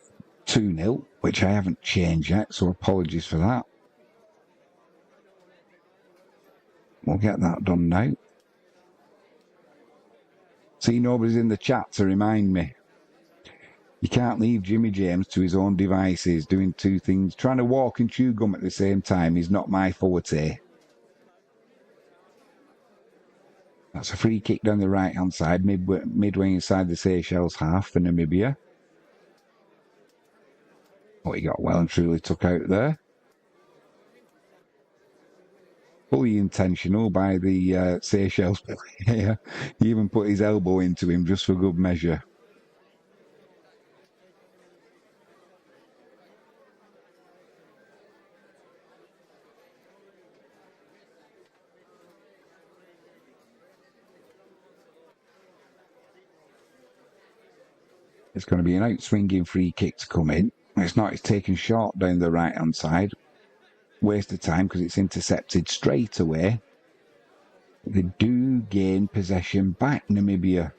2-0, which I haven't changed yet, so apologies for that. We'll get that done now. See, nobody's in the chat to remind me. You can't leave Jimmy James to his own devices, doing two things. Trying to walk and chew gum at the same time is not my forte. That's a free kick down the right-hand side, midway inside the Seychelles half for Namibia. Oh, he got well and truly took out there. Fully intentional by the Seychelles player. He even put his elbow into him just for good measure. It's going to be an out-swinging free kick to come in. It's not, it's taken short down the right-hand side. Waste of time because it's intercepted straight away. They do gain possession back, Namibia.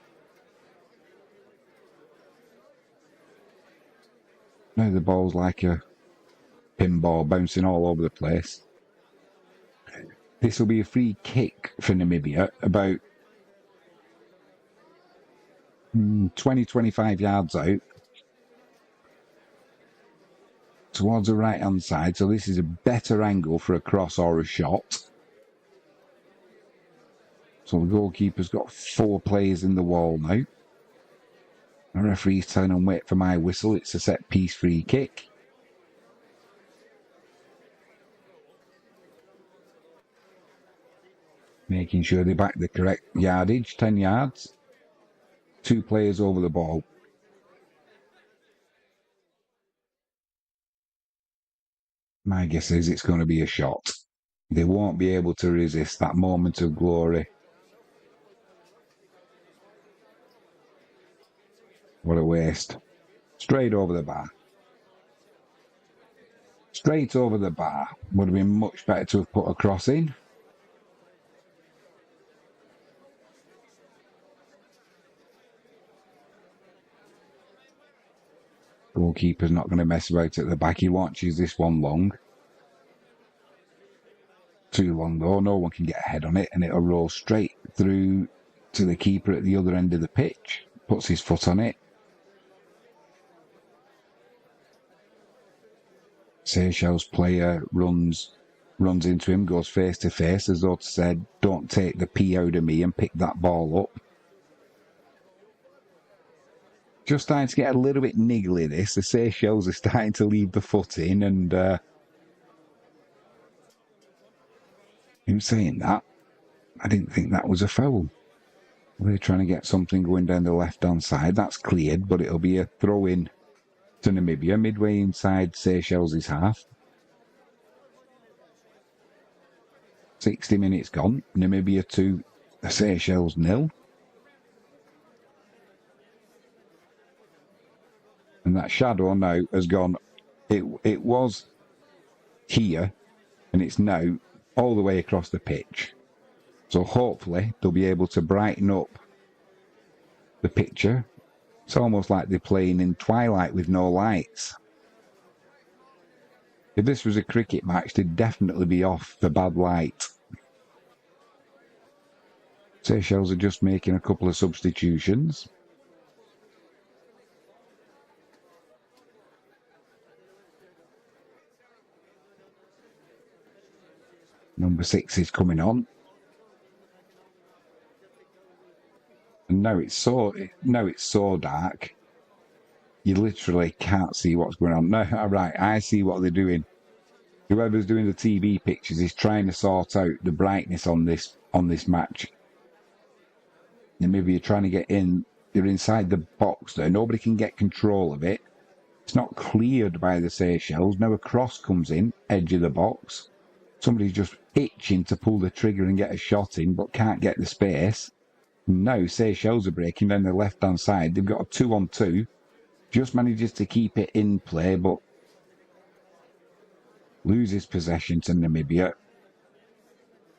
Now the ball's like a pinball bouncing all over the place. This will be a free kick for Namibia, about 20-25 yards out towards the right hand side, so this is a better angle for a cross or a shot. So the goalkeeper's got 4 players in the wall now. The referee's telling them wait for my whistle. It's a set piece free kick. Making sure they back the correct yardage, 10 yards. 2 players over the ball. My guess is it's going to be a shot. They won't be able to resist that moment of glory. What a waste. Straight over the bar. Straight over the bar. Would have been much better to have put a cross in. Goalkeeper's not going to mess about at the back. He watches this one long. Too long though. No one can get a head on it, and it'll roll straight through to the keeper at the other end of the pitch. Puts his foot on it. Seychelles player runs into him, goes face to face, as though to say, don't take the pee out of me, and pick that ball up. Just starting to get a little bit niggly, this. The Seychelles are starting to leave the foot in, and in saying that, I didn't think that was a foul. They're trying to get something going down the left-hand side. That's cleared, but it'll be a throw-in to Namibia, midway inside Seychelles' half. 60 minutes gone. Namibia 2, Seychelles 0. And that shadow now has gone. It was here, and it's now all the way across the pitch. So hopefully they'll be able to brighten up the picture. It's almost like they're playing in twilight with no lights. If this was a cricket match, they'd definitely be off the bad light. Seychelles are just making a couple of substitutions. Number 6 is coming on. And now it's so dark, you literally can't see what's going on. No, right, I see what they're doing. Whoever's doing the TV pictures is trying to sort out the brightness on this match. And maybe you're trying to get in. They're inside the box there. Nobody can get control of it. It's not cleared by the Seychelles. Now a cross comes in, edge of the box. Somebody's just itching to pull the trigger and get a shot in, but can't get the space. Now Seychelles are breaking down the left-hand side. They've got a 2-on-2. Just manages to keep it in play, but loses possession to Namibia.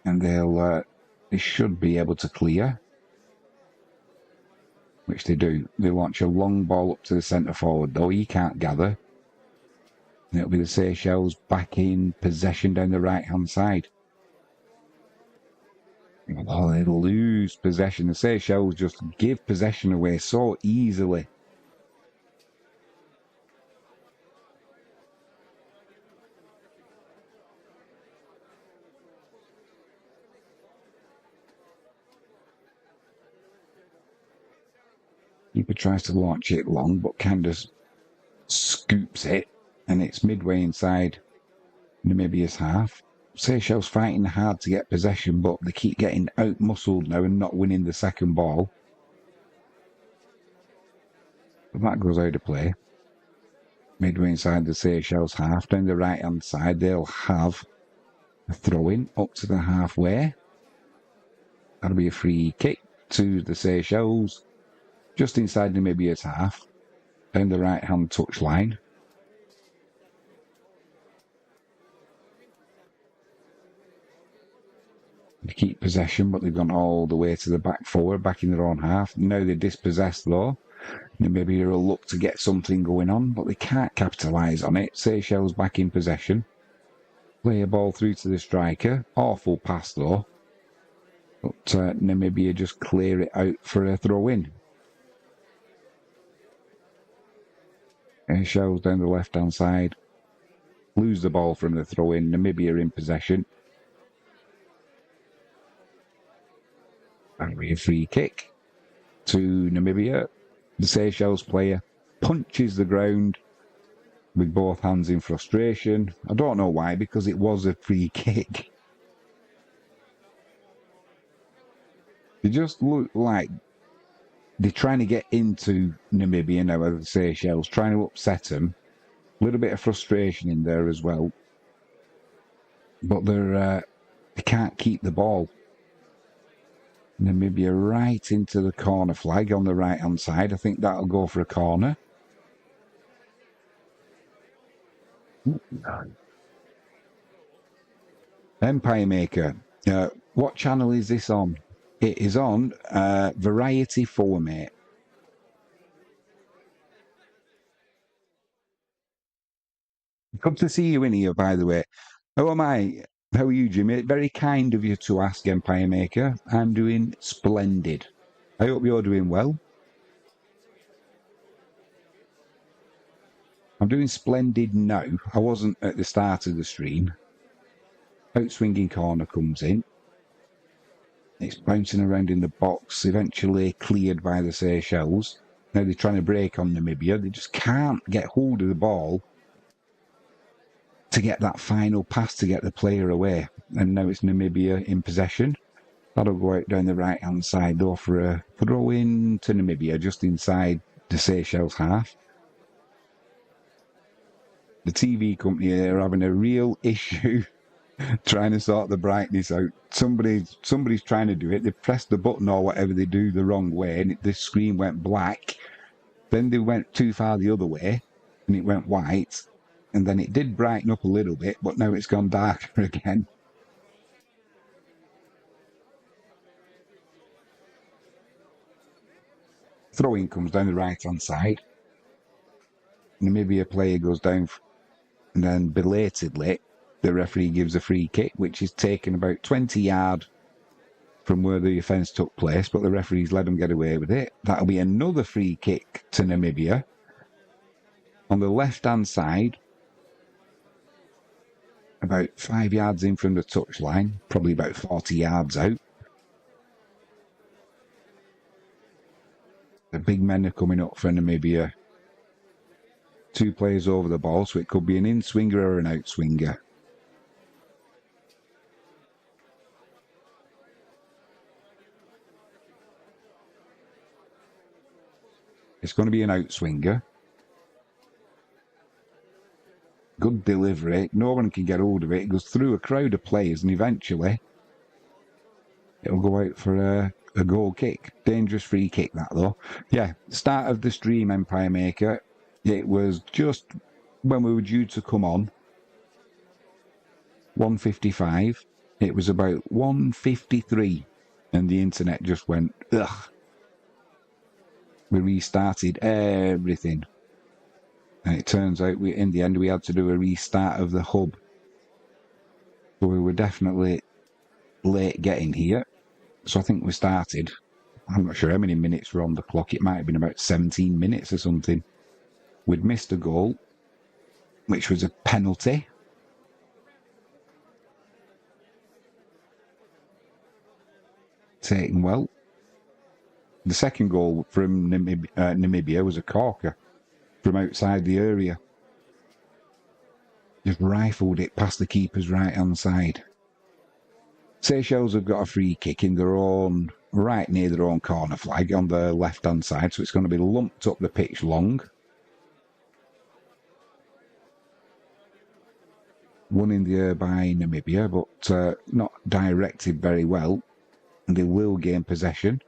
And they should be able to clear. Which they do. They launch a long ball up to the centre forward, though he can't gather. And it'll be the Seychelles back in possession down the right-hand side. Oh, they lose possession. The Seychelles just give possession away so easily. Keeper tries to launch it long, but kind of scoops it, and it's midway inside Namibia's half. Seychelles fighting hard to get possession, but they keep getting out-muscled now and not winning the second ball. But that goes out of play. Midway inside the Seychelles half, down the right-hand side, they'll have a throw-in up to the halfway. That'll be a free kick to the Seychelles, just inside Namibia's half, down the right-hand touchline. They keep possession, but they've gone all the way to the back forward, back in their own half. Now they're dispossessed, though. Namibia will look to get something going on, but they can't capitalise on it. Seychelles back in possession. Play a ball through to the striker. Awful pass, though. But Namibia just clear it out for a throw-in. Seychelles down the left-hand side. Lose the ball from the throw-in. Namibia in possession. That'll be a free kick to Namibia. The Seychelles player punches the ground with both hands in frustration. I don't know why, because it was a free kick. They just look like they're trying to get into Namibia now, the Seychelles, trying to upset them. A little bit of frustration in there as well. But they can't keep the ball. Namibia right into the corner flag on the right-hand side. I think that'll go for a corner. Empire Maker. What channel is this on? It is on Variety 4, mate. Good to see you in here, by the way. How am I? How are you, Jimmy? Very kind of you to ask, Empire Maker. I'm doing splendid. I hope you're doing well. I'm doing splendid now. I wasn't at the start of the stream. Outswinging corner comes in. It's bouncing around in the box, eventually cleared by the Seychelles. Now they're trying to break on Namibia. They just can't get hold of the ball to get that final pass to get the player away. And now it's Namibia in possession. That'll go out down the right-hand side, though, for a throw-in to Namibia, just inside the Seychelles half. The TV company are having a real issue trying to sort the brightness out. Somebody's trying to do it. They pressed the button or whatever they do the wrong way, and the screen went black. Then they went too far the other way, and it went white. And then it did brighten up a little bit, but now it's gone darker again. Throw-in comes down the right-hand side. Namibia player goes down, and then belatedly, the referee gives a free kick, which is taken about 20 yards from where the offence took place, but the referees let them get away with it. That'll be another free kick to Namibia. On the left-hand side, about 5 yards in from the touchline, probably about 40 yards out. The big men are coming up for Namibia. 2 players over the ball, so it could be an in-swinger or an out-swinger. It's going to be an out-swinger. Good delivery. No one can get hold of it. It goes through a crowd of players, and eventually it'll go out for a a goal kick. Dangerous free kick, that though. Yeah, start of the stream, Empire Maker. It was just when we were due to come on, 1:55. It was about 1:53, and the internet just went, ugh. We restarted everything. And it turns out, in the end, we had to do a restart of the hub. So we were definitely late getting here. So I think we started. I'm not sure how many minutes were on the clock. It might have been about 17 minutes or something. We'd missed a goal, which was a penalty. Taken well. The second goal from Namibia was a corker from outside the area. Just rifled it past the keeper's right-hand side. Seychelles have got a free kick in their own, right near their own corner flag on the left-hand side, so it's going to be lumped up the pitch long. Won in the air by Namibia, but not directed very well. And they will gain possession.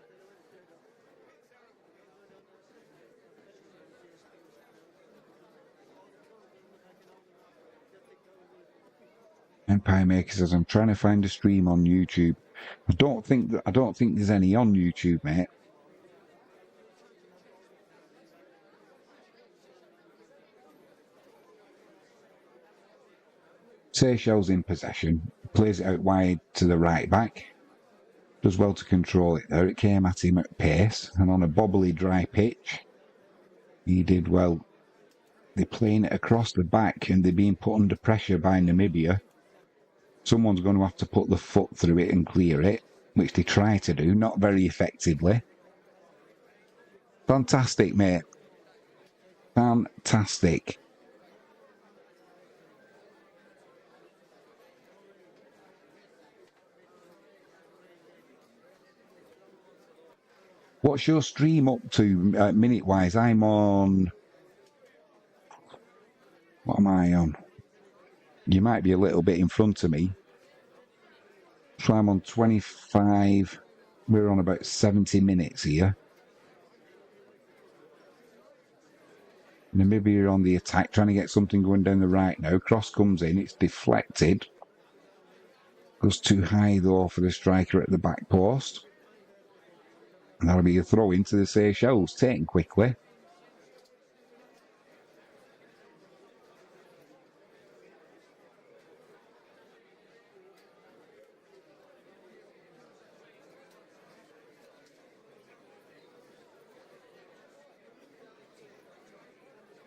Empire Maker says, I'm trying to find a stream on YouTube. I don't think there's any on YouTube, mate. Seychelles in possession, plays it out wide to the right back. Does well to control it there. It came at him at pace, and on a bobbly dry pitch, he did well. They're playing it across the back, and they're being put under pressure by Namibia. Someone's going to have to put the foot through it and clear it, which they try to do, not very effectively. Fantastic, mate. Fantastic. What's your stream up to minute-wise? I'm on... What am I on? You might be a little bit in front of me. So I'm on 25. We're on about 70 minutes here. Namibia on the attack, trying to get something going down the right now. Cross comes in, it's deflected. Goes too high though for the striker at the back post. And that'll be a throw into the Seychelles, taken quickly.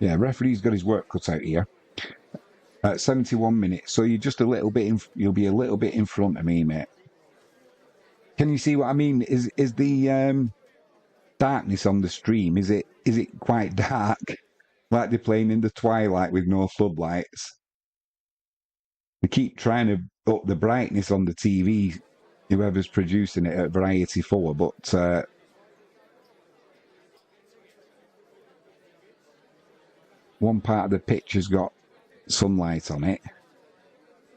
Yeah, referee's got his work cut out here. 71 minutes, so you're just a little bit you'll be a little bit in front of me, mate. Can you see what I mean? Is the darkness on the stream, is it quite dark? Like they're playing in the twilight with no floodlights. They keep trying to up the brightness on the TV, whoever's producing it at Variety 4, but one part of the pitch has got sunlight on it,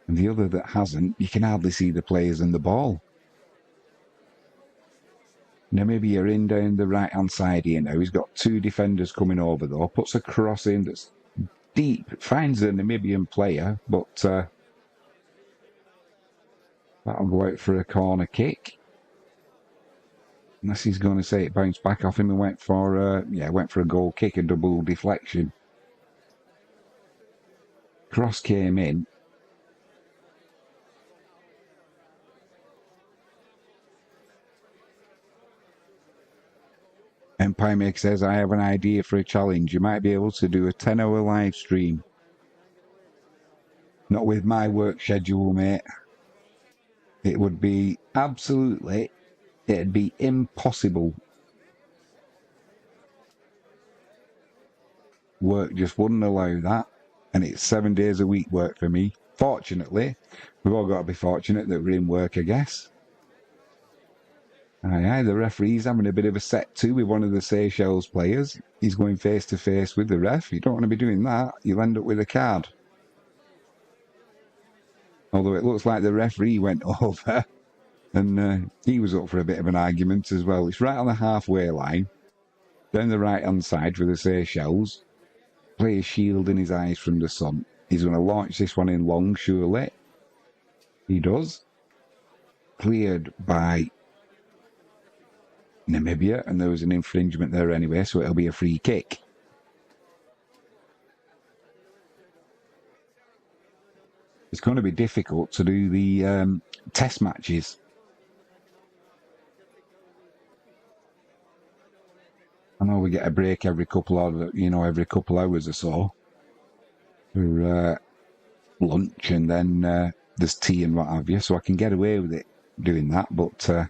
and the other that hasn't. You can hardly see the players and the ball. Namibia in down the right-hand side here now. He's got two defenders coming over, though. Puts a cross in that's deep. Finds a Namibian player, but that'll go out for a corner kick. Unless he's going to say it bounced back off him and went for a goal kick, a double deflection. Cross came in. Empire Maker says, I have an idea for a challenge. You might be able to do a 10-hour live stream. Not with my work schedule, mate. It would be absolutely, it'd be impossible. Work just wouldn't allow that. And it's 7 days a week work for me. Fortunately, we've all got to be fortunate that we're in work, I guess. Aye, the referee's having a bit of a set too with one of the Seychelles players. He's going face to face with the ref. You don't want to be doing that. You'll end up with a card. Although it looks like the referee went over. And he was up for a bit of an argument as well. It's right on the halfway line, down the right-hand side for the Seychelles. Player shielding his eyes from the sun. He's going to launch this one in long, surely. He does. Cleared by Namibia, and there was an infringement there anyway, so it'll be a free kick. It's going to be difficult to do the test matches. I know we get a break every couple hours or so for lunch, and then there's tea and what have you, so I can get away with it doing that. But a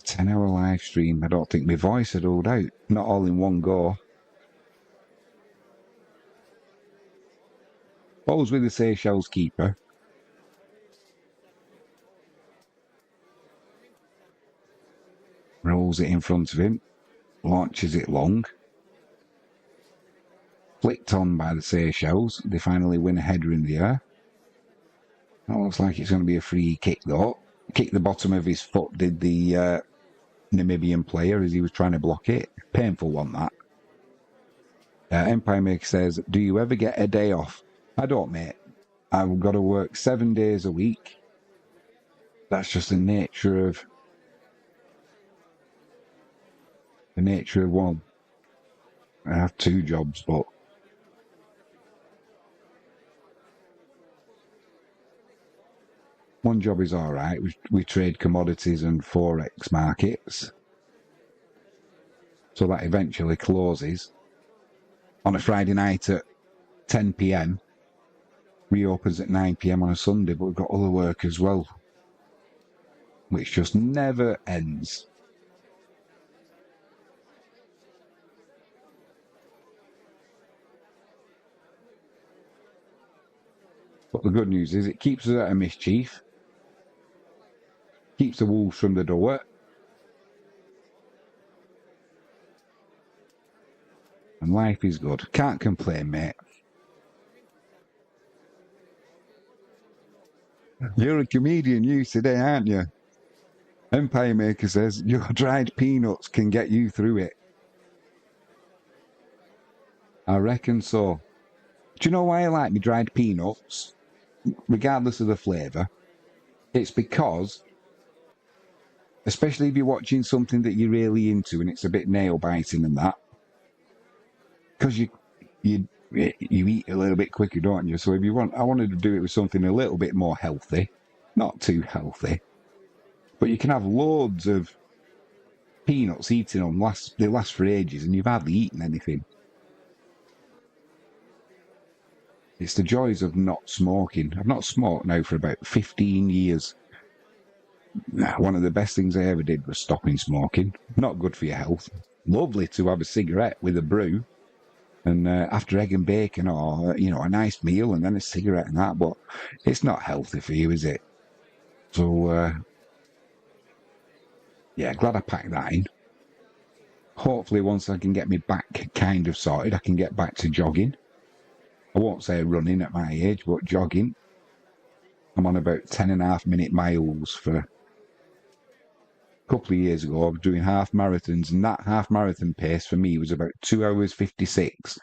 10-hour live stream, I don't think my voice had hold out, not all in one go. Ball's with the Seychelles keeper. Rolls it in front of him, launches it long. Flicked on by the Seychelles. They finally win a header in the air. That looks like it's going to be a free kick though. Kicked the bottom of his foot, did the Namibian player as he was trying to block it. Painful one, that. Empire Maker says, do you ever get a day off? I don't, mate. I've got to work 7 days a week. That's just the nature of one. I have 2 jobs, but one job is all right. We trade commodities and forex markets, so that eventually closes on a Friday night at 10 p.m. Reopens at 9 p.m. on a Sunday, but we've got other work as well, which just never ends. But the good news is it keeps us out of mischief, keeps the wolves from the door, and life is good. Can't complain, mate. You're a comedian, you today, aren't you? Empire Maker says, your dried peanuts can get you through it. I reckon so. Do you know why I like my dried peanuts? Regardless of the flavour. It's because, especially if you're watching something that you're really into and it's a bit nail-biting and that, because you eat a little bit quicker, don't you? So if you want, I wanted to do it with something a little bit more healthy, not too healthy, but you can have loads of peanuts eating them. They last for ages, and you've hardly eaten anything. It's the joys of not smoking. I've not smoked now for about 15 years. One of the best things I ever did was stopping smoking. Not good for your health. Lovely to have a cigarette with a brew, and after egg and bacon, or a nice meal, and then a cigarette and that. But it's not healthy for you, is it? So yeah, glad I packed that in. Hopefully, once I can get me back kind of sorted, I can get back to jogging. I won't say running at my age, but jogging. I'm on about 10.5-minute miles for a couple of years ago. I was doing half marathons, and that half marathon pace for me was about 2 hours 56.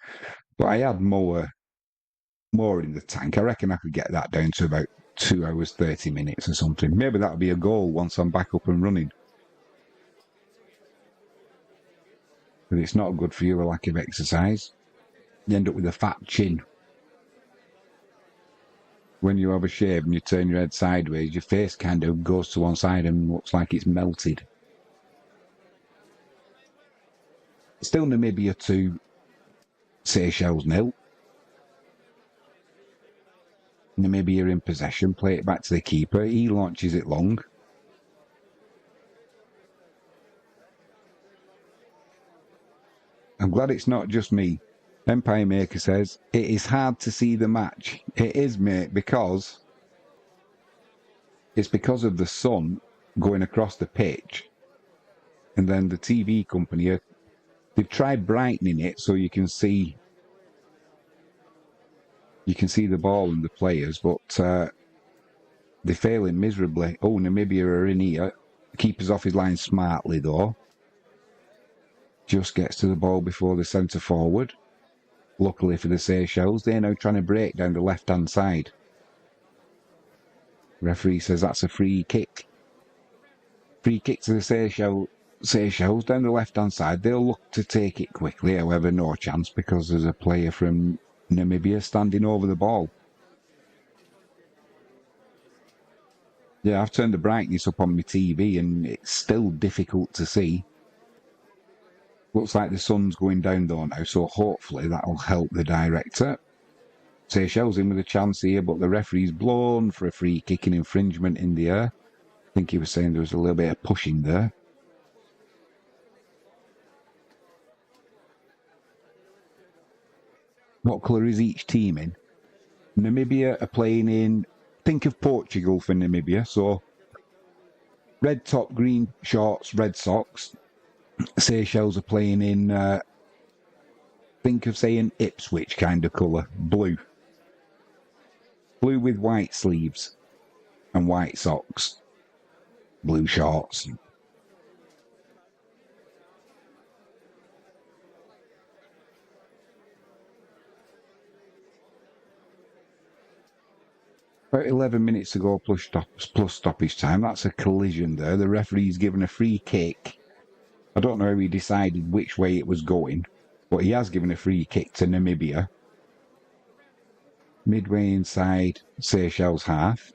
But I had more in the tank. I reckon I could get that down to about 2 hours 30 minutes or something. Maybe that'll be a goal once I'm back up and running. But it's not good for you, a lack of exercise. You end up with a fat chin. When you have a shave and you turn your head sideways, your face kind of goes to one side and looks like it's melted. Still Namibia 2, Seychelles 0. Namibia in possession, play it back to the keeper. He launches it long. I'm glad it's not just me. Empire Maker says, it is hard to see the match. It is, mate, because it's because of the sun going across the pitch, and then the TV company, they've tried brightening it so you can see the ball and the players, but they're failing miserably. Oh, Namibia are in here. Keeper's off his line smartly, though. Just gets to the ball before the centre forward. Luckily for the Seychelles, they're now trying to break down the left-hand side. Referee says that's a free kick. Free kick to the Seychelles down the left-hand side. They'll look to take it quickly, however, no chance because there's a player from Namibia standing over the ball. Yeah, I've turned the brightness up on my TV and it's still difficult to see. Looks like the sun's going down though now, so hopefully that'll help the director. Seychelles in with a chance here, but the referee's blown for a free kick and infringement in the air. I think he was saying there was a little bit of pushing there. What colour is each team in? Namibia are playing in, think of Portugal for Namibia, so red top, green shorts, red socks. Seychelles are playing in, think of saying Ipswich kind of colour, blue. Blue with white sleeves and white socks, blue shorts. About 11 minutes to go plus stoppage time. That's a collision there. The referee's given a free kick. I don't know how he decided which way it was going, but he has given a free kick to Namibia. Midway inside Seychelles half.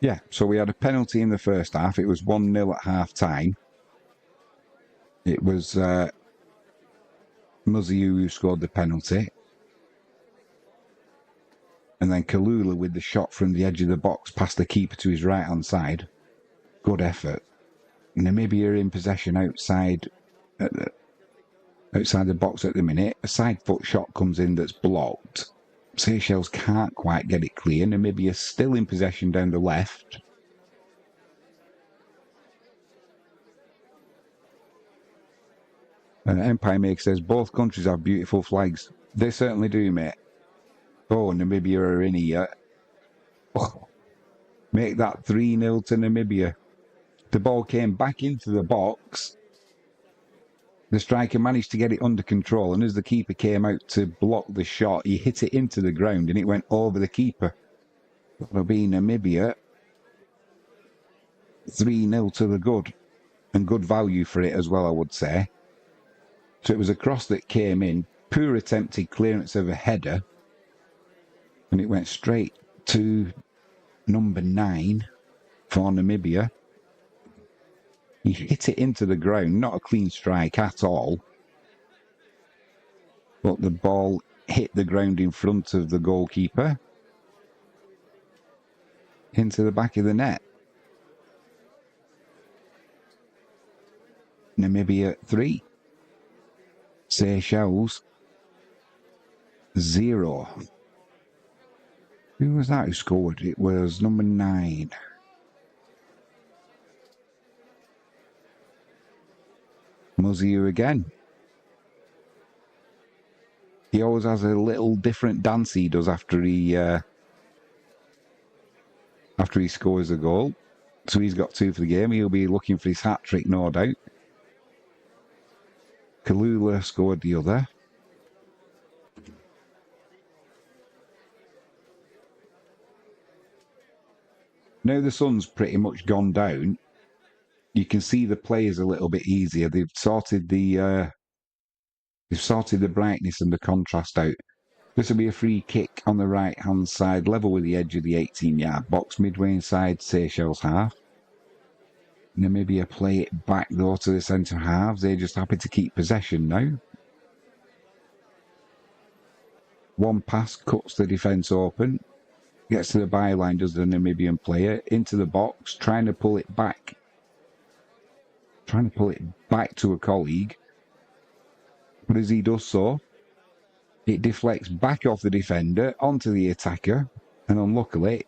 Yeah, so we had a penalty in the first half. It was 1-0 at half-time. It was Muziu who scored the penalty. And then Kalula with the shot from the edge of the box past the keeper to his right-hand side. Good effort. Namibia in possession outside the box at the minute. A side foot shot comes in that's blocked. Seychelles can't quite get it clear. Namibia still in possession down the left. Empire Maker says both countries have beautiful flags. They certainly do, mate. Oh, Namibia are in here. Oh, make that 3-0 to Namibia. The ball came back into the box. The striker managed to get it under control, and as the keeper came out to block the shot, he hit it into the ground and it went over the keeper. That'll be Namibia. 3-0 to the good. And good value for it as well, I would say. So it was a cross that came in. Poor attempted clearance of a header. And it went straight to number 9 for Namibia. He hit it into the ground, not a clean strike at all. But the ball hit the ground in front of the goalkeeper. Into the back of the net. Namibia 3. Seychelles 0. Who was that who scored? It was number 9. Muziu again. He always has a little different dance he does after he scores a goal. So he's got 2 for the game. He'll be looking for his hat-trick, no doubt. Kalula scored the other. Now the sun's pretty much gone down. You can see the players a little bit easier. They've sorted the brightness and the contrast out. This will be a free kick on the right-hand side, level with the edge of the 18-yard box, midway inside Seychelles half. Namibia play it back, though, to the centre halves. They're just happy to keep possession now. One pass cuts the defence open. Gets to the byline, does the Namibian player. Into the box, trying to pull it back. Trying to pull it back to a colleague. But as he does so, It deflects back off the defender onto the attacker, and unluckily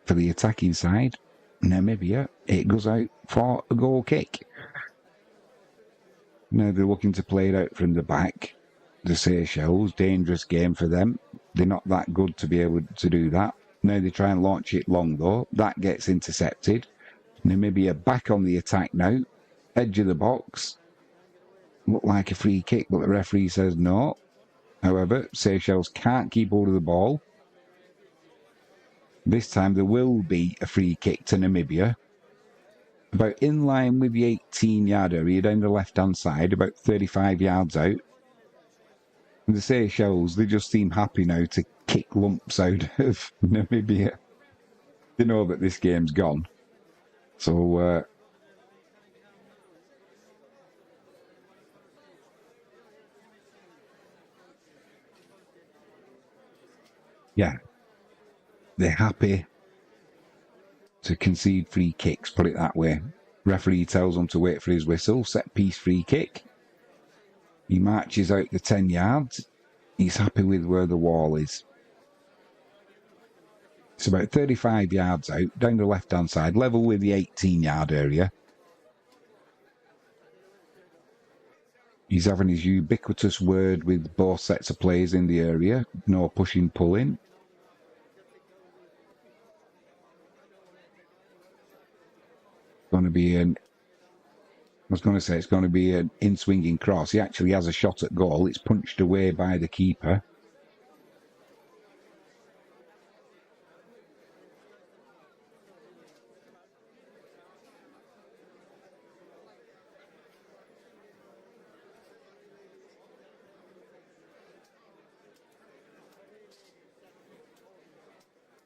for the attacking side, Namibia, it goes out for a goal kick. Now they're looking to play it out from the back. The Seychelles, dangerous game for them. They're not that good to be able to do that. Now they try and launch it long though. That gets intercepted. Namibia back on the attack now. Edge of the box. Looked like a free kick, but the referee says no. However, Seychelles can't keep hold of the ball. This time there will be a free kick to Namibia. About in line with the 18-yard area down the left-hand side, about 35 yards out. And the Seychelles, they just seem happy now to kick lumps out of Namibia. They know that this game's gone. So, yeah, they're happy to concede free kicks, put it that way. Referee tells them to wait for his whistle, set piece free kick. He marches out the 10 yards. He's happy with where the wall is. It's about 35 yards out, down the left-hand side, level with the 18-yard area. He's having his ubiquitous word with both sets of players in the area. No pushing, pulling. Going to be an... I was going to say it's going to be an in-swinging cross. He actually has a shot at goal. It's punched away by the keeper.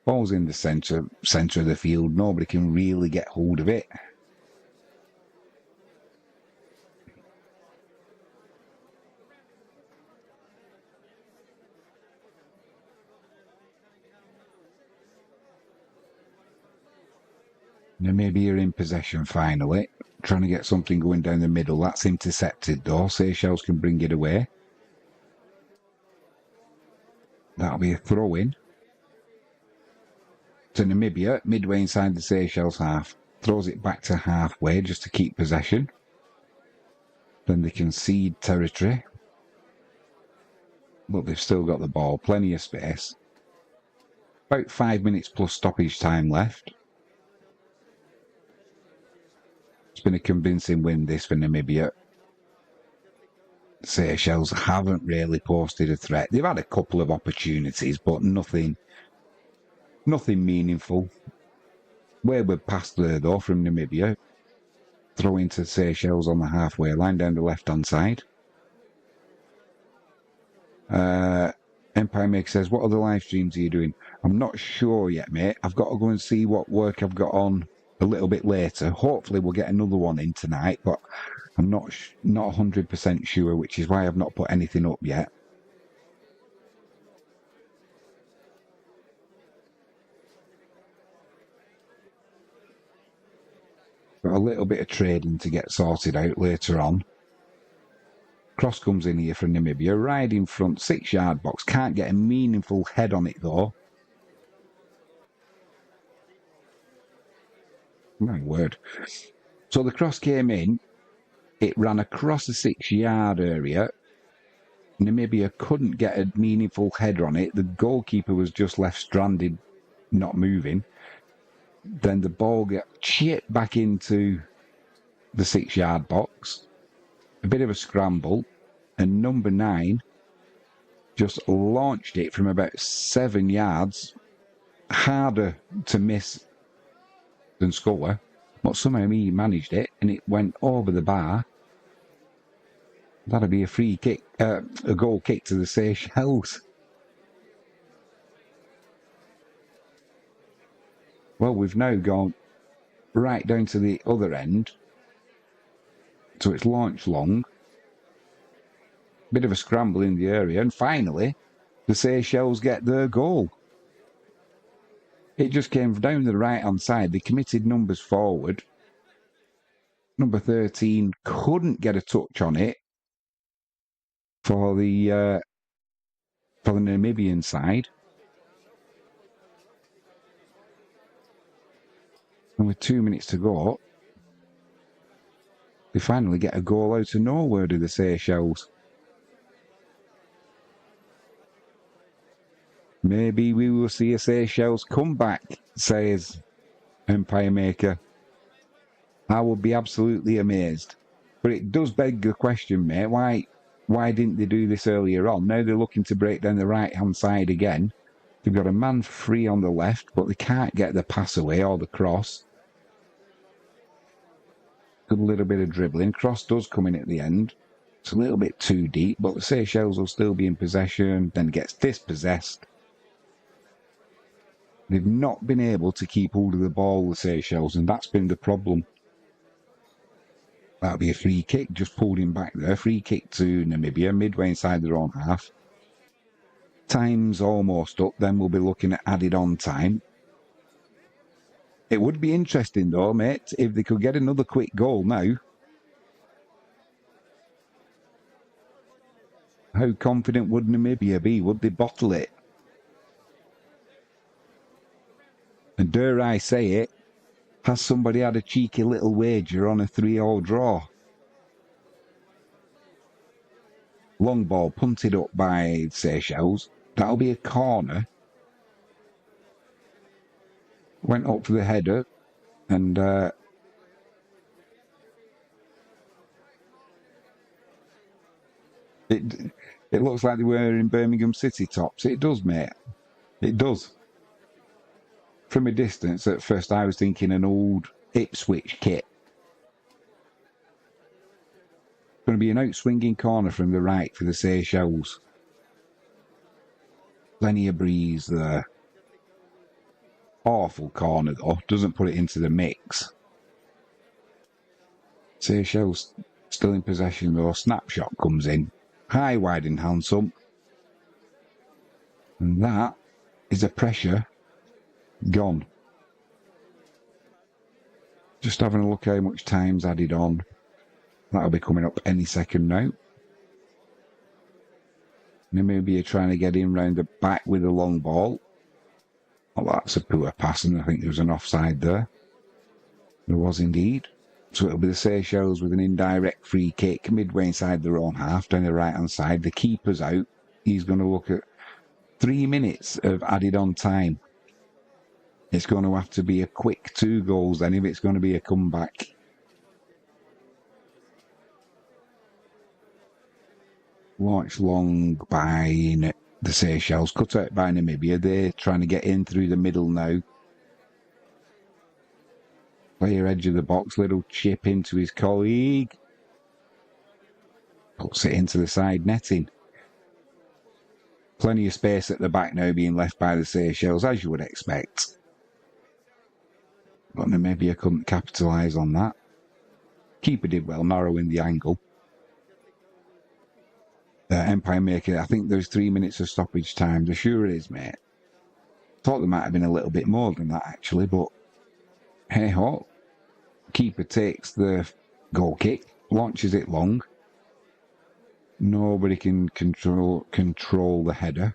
Ball's in the centre of the field. Nobody can really get hold of it. Namibia in possession finally. Trying to get something going down the middle. That's intercepted though. Seychelles can bring it away. That'll be a throw-in to Namibia, midway inside the Seychelles half. Throws it back to halfway just to keep possession. Then they concede territory. But they've still got the ball. Plenty of space. About 5 minutes plus stoppage time left. It's been a convincing win this for Namibia. Seychelles haven't really posted a threat. They've had a couple of opportunities, but nothing meaningful. Where we're past there, though, from Namibia. Throw into Seychelles on the halfway line, down the left-hand side. Empire Maker says, what other live streams are you doing? I'm not sure yet, mate. I've got to go and see what work I've got on a little bit later. Hopefully we'll get another one in tonight, but I'm not 100% sure, which is why I've not put anything up yet. Got a little bit of trading to get sorted out later on. Cross comes in here from Namibia, right in front, 6-yard box. Can't get a meaningful head on it though. My word. So the cross came in. It ran across the 6-yard area. Namibia couldn't get a meaningful header on it. The goalkeeper was just left stranded, not moving. Then the ball got chipped back into the 6-yard box. A bit of a scramble. And number 9 just launched it from about 7 yards. Harder to miss than score. But somehow he managed it and it went over the bar. That'll be a free kick, a goal kick to the Seychelles. Well, we've now gone right down to the other end. So it's launched long. Bit of a scramble in the area. And finally, the Seychelles get their goal. It just came down the right-hand side. They committed numbers forward. Number 13 couldn't get a touch on it for the for the Namibian side. And with 2 minutes to go, they finally get a goal out of nowhere to the Seychelles. Maybe we will see a Seychelles comeback, says Empire Maker. I would be absolutely amazed. But it does beg the question, mate, why didn't they do this earlier on? Now they're looking to break down the right-hand side again. They've got a man free on the left, but they can't get the pass away or the cross. A little bit of dribbling. Cross does come in at the end. It's a little bit too deep, but the Seychelles will still be in possession, then gets dispossessed. They've not been able to keep hold of the ball, the Seychelles, and that's been the problem. That'll be a free kick, just pulled him back there. Free kick to Namibia, midway inside their own half. Time's almost up, then we'll be looking at added on time. It would be interesting though, mate, if they could get another quick goal now. How confident would Namibia be? Would they bottle it? And dare I say it, has somebody had a cheeky little wager on a 3-3 draw? Long ball punted up by Seychelles. That'll be a corner. Went up for the header and it looks like they were in Birmingham City tops. It does, mate. It does. From a distance, at first I was thinking an old Ipswich kit. Going to be an out-swinging corner from the right for the Seychelles. Plenty of breeze there. Awful corner though. Doesn't put it into the mix. Seychelles still in possession though. Snapshot comes in. High, wide and handsome. And that is a pressure gone. Just having a look how much time's added on. That'll be coming up any second now. Namibia trying to get in round the back with a long ball. Oh, that's a poor pass, and I think there was an offside there. There was indeed. So it'll be the Seychelles with an indirect free kick midway inside their own half, down the right-hand side. The keeper's out. He's going to look at 3 minutes of added on time. It's going to have to be a quick 2 goals then if it's going to be a comeback. Launched long by the Seychelles, cut out by Namibia. They're trying to get in through the middle now. Player edge of the box, little chip into his colleague. Puts it into the side netting. Plenty of space at the back now being left by the Seychelles, as you would expect. But Namibia couldn't capitalise on that. Keeper did well, narrowing the angle. Empire Maker, I think there's 3 minutes of stoppage time. There sure is, mate. Thought there might have been a little bit more than that, actually, but hey ho. Keeper takes the goal kick, launches it long. Nobody can control the header.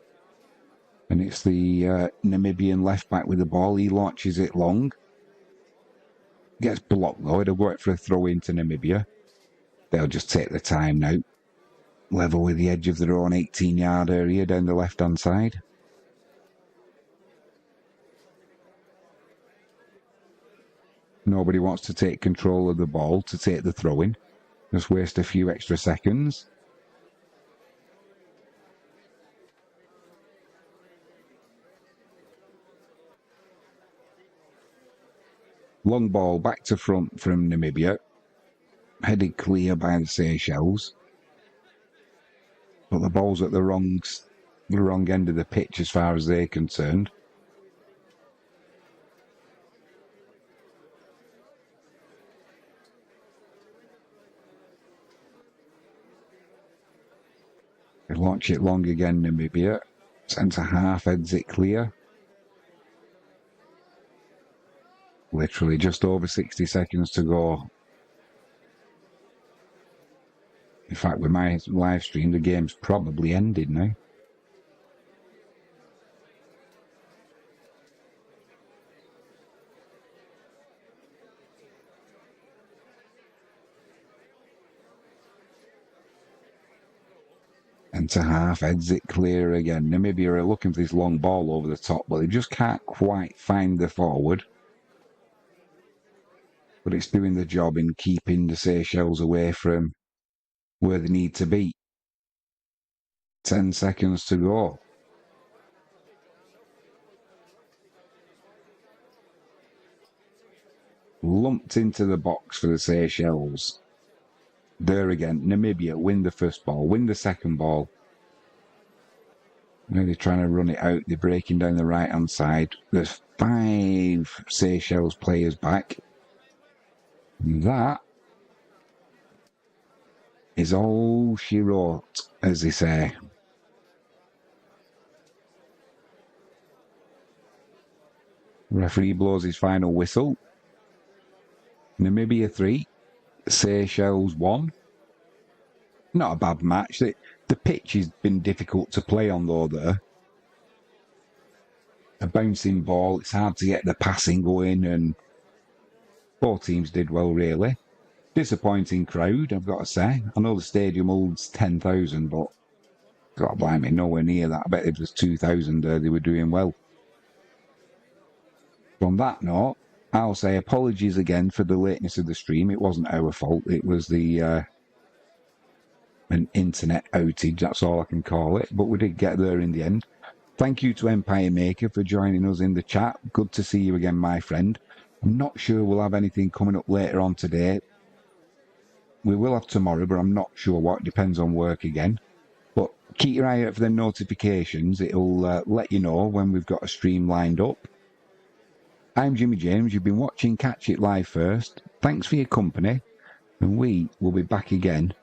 And it's the Namibian left back with the ball. He launches it long. Gets blocked though. It'll go out for a throw into Namibia. They'll just take the time now. Level with the edge of their own 18-yard area down the left-hand side. Nobody wants to take control of the ball to take the throw-in. Just waste a few extra seconds. Long ball back to front from Namibia. Headed clear by the Seychelles. But the ball's at the wrong end of the pitch as far as they're concerned. They launch it long again, Namibia. Centre half heads it clear. Literally just over 60 seconds to go. In fact, with my live stream, the game's probably ended now. Centre half, heads it clear again. Namibia are looking for this long ball over the top, but they just can't quite find the forward. But it's doing the job in keeping the Seychelles away from where they need to be. 10 seconds to go. Lumped into the box for the Seychelles. There again, Namibia win the first ball, win the second ball. Now they're trying to run it out. They're breaking down the right-hand side. There's 5 Seychelles players back. And that is all she wrote, as they say. Referee blows his final whistle. Namibia 3, Seychelles 1. Not a bad match. The pitch has been difficult to play on, though, there. A bouncing ball, it's hard to get the passing going, and both teams did well, really. Disappointing crowd, I've got to say. I know the stadium holds 10,000, but God blimey, nowhere near that. I bet if it was 2,000 there, they were doing well. On that note, I'll say apologies again for the lateness of the stream. It wasn't our fault. It was an internet outage, that's all I can call it. But we did get there in the end. Thank you to Empire Maker for joining us in the chat. Good to see you again, my friend. I'm not sure we'll have anything coming up later on today. We will have tomorrow, but I'm not sure what. It depends on work again. But keep your eye out for the notifications. It'll let you know when we've got a stream lined up. I'm Jimmy James. You've been watching Catch It Live First. Thanks for your company. And we will be back again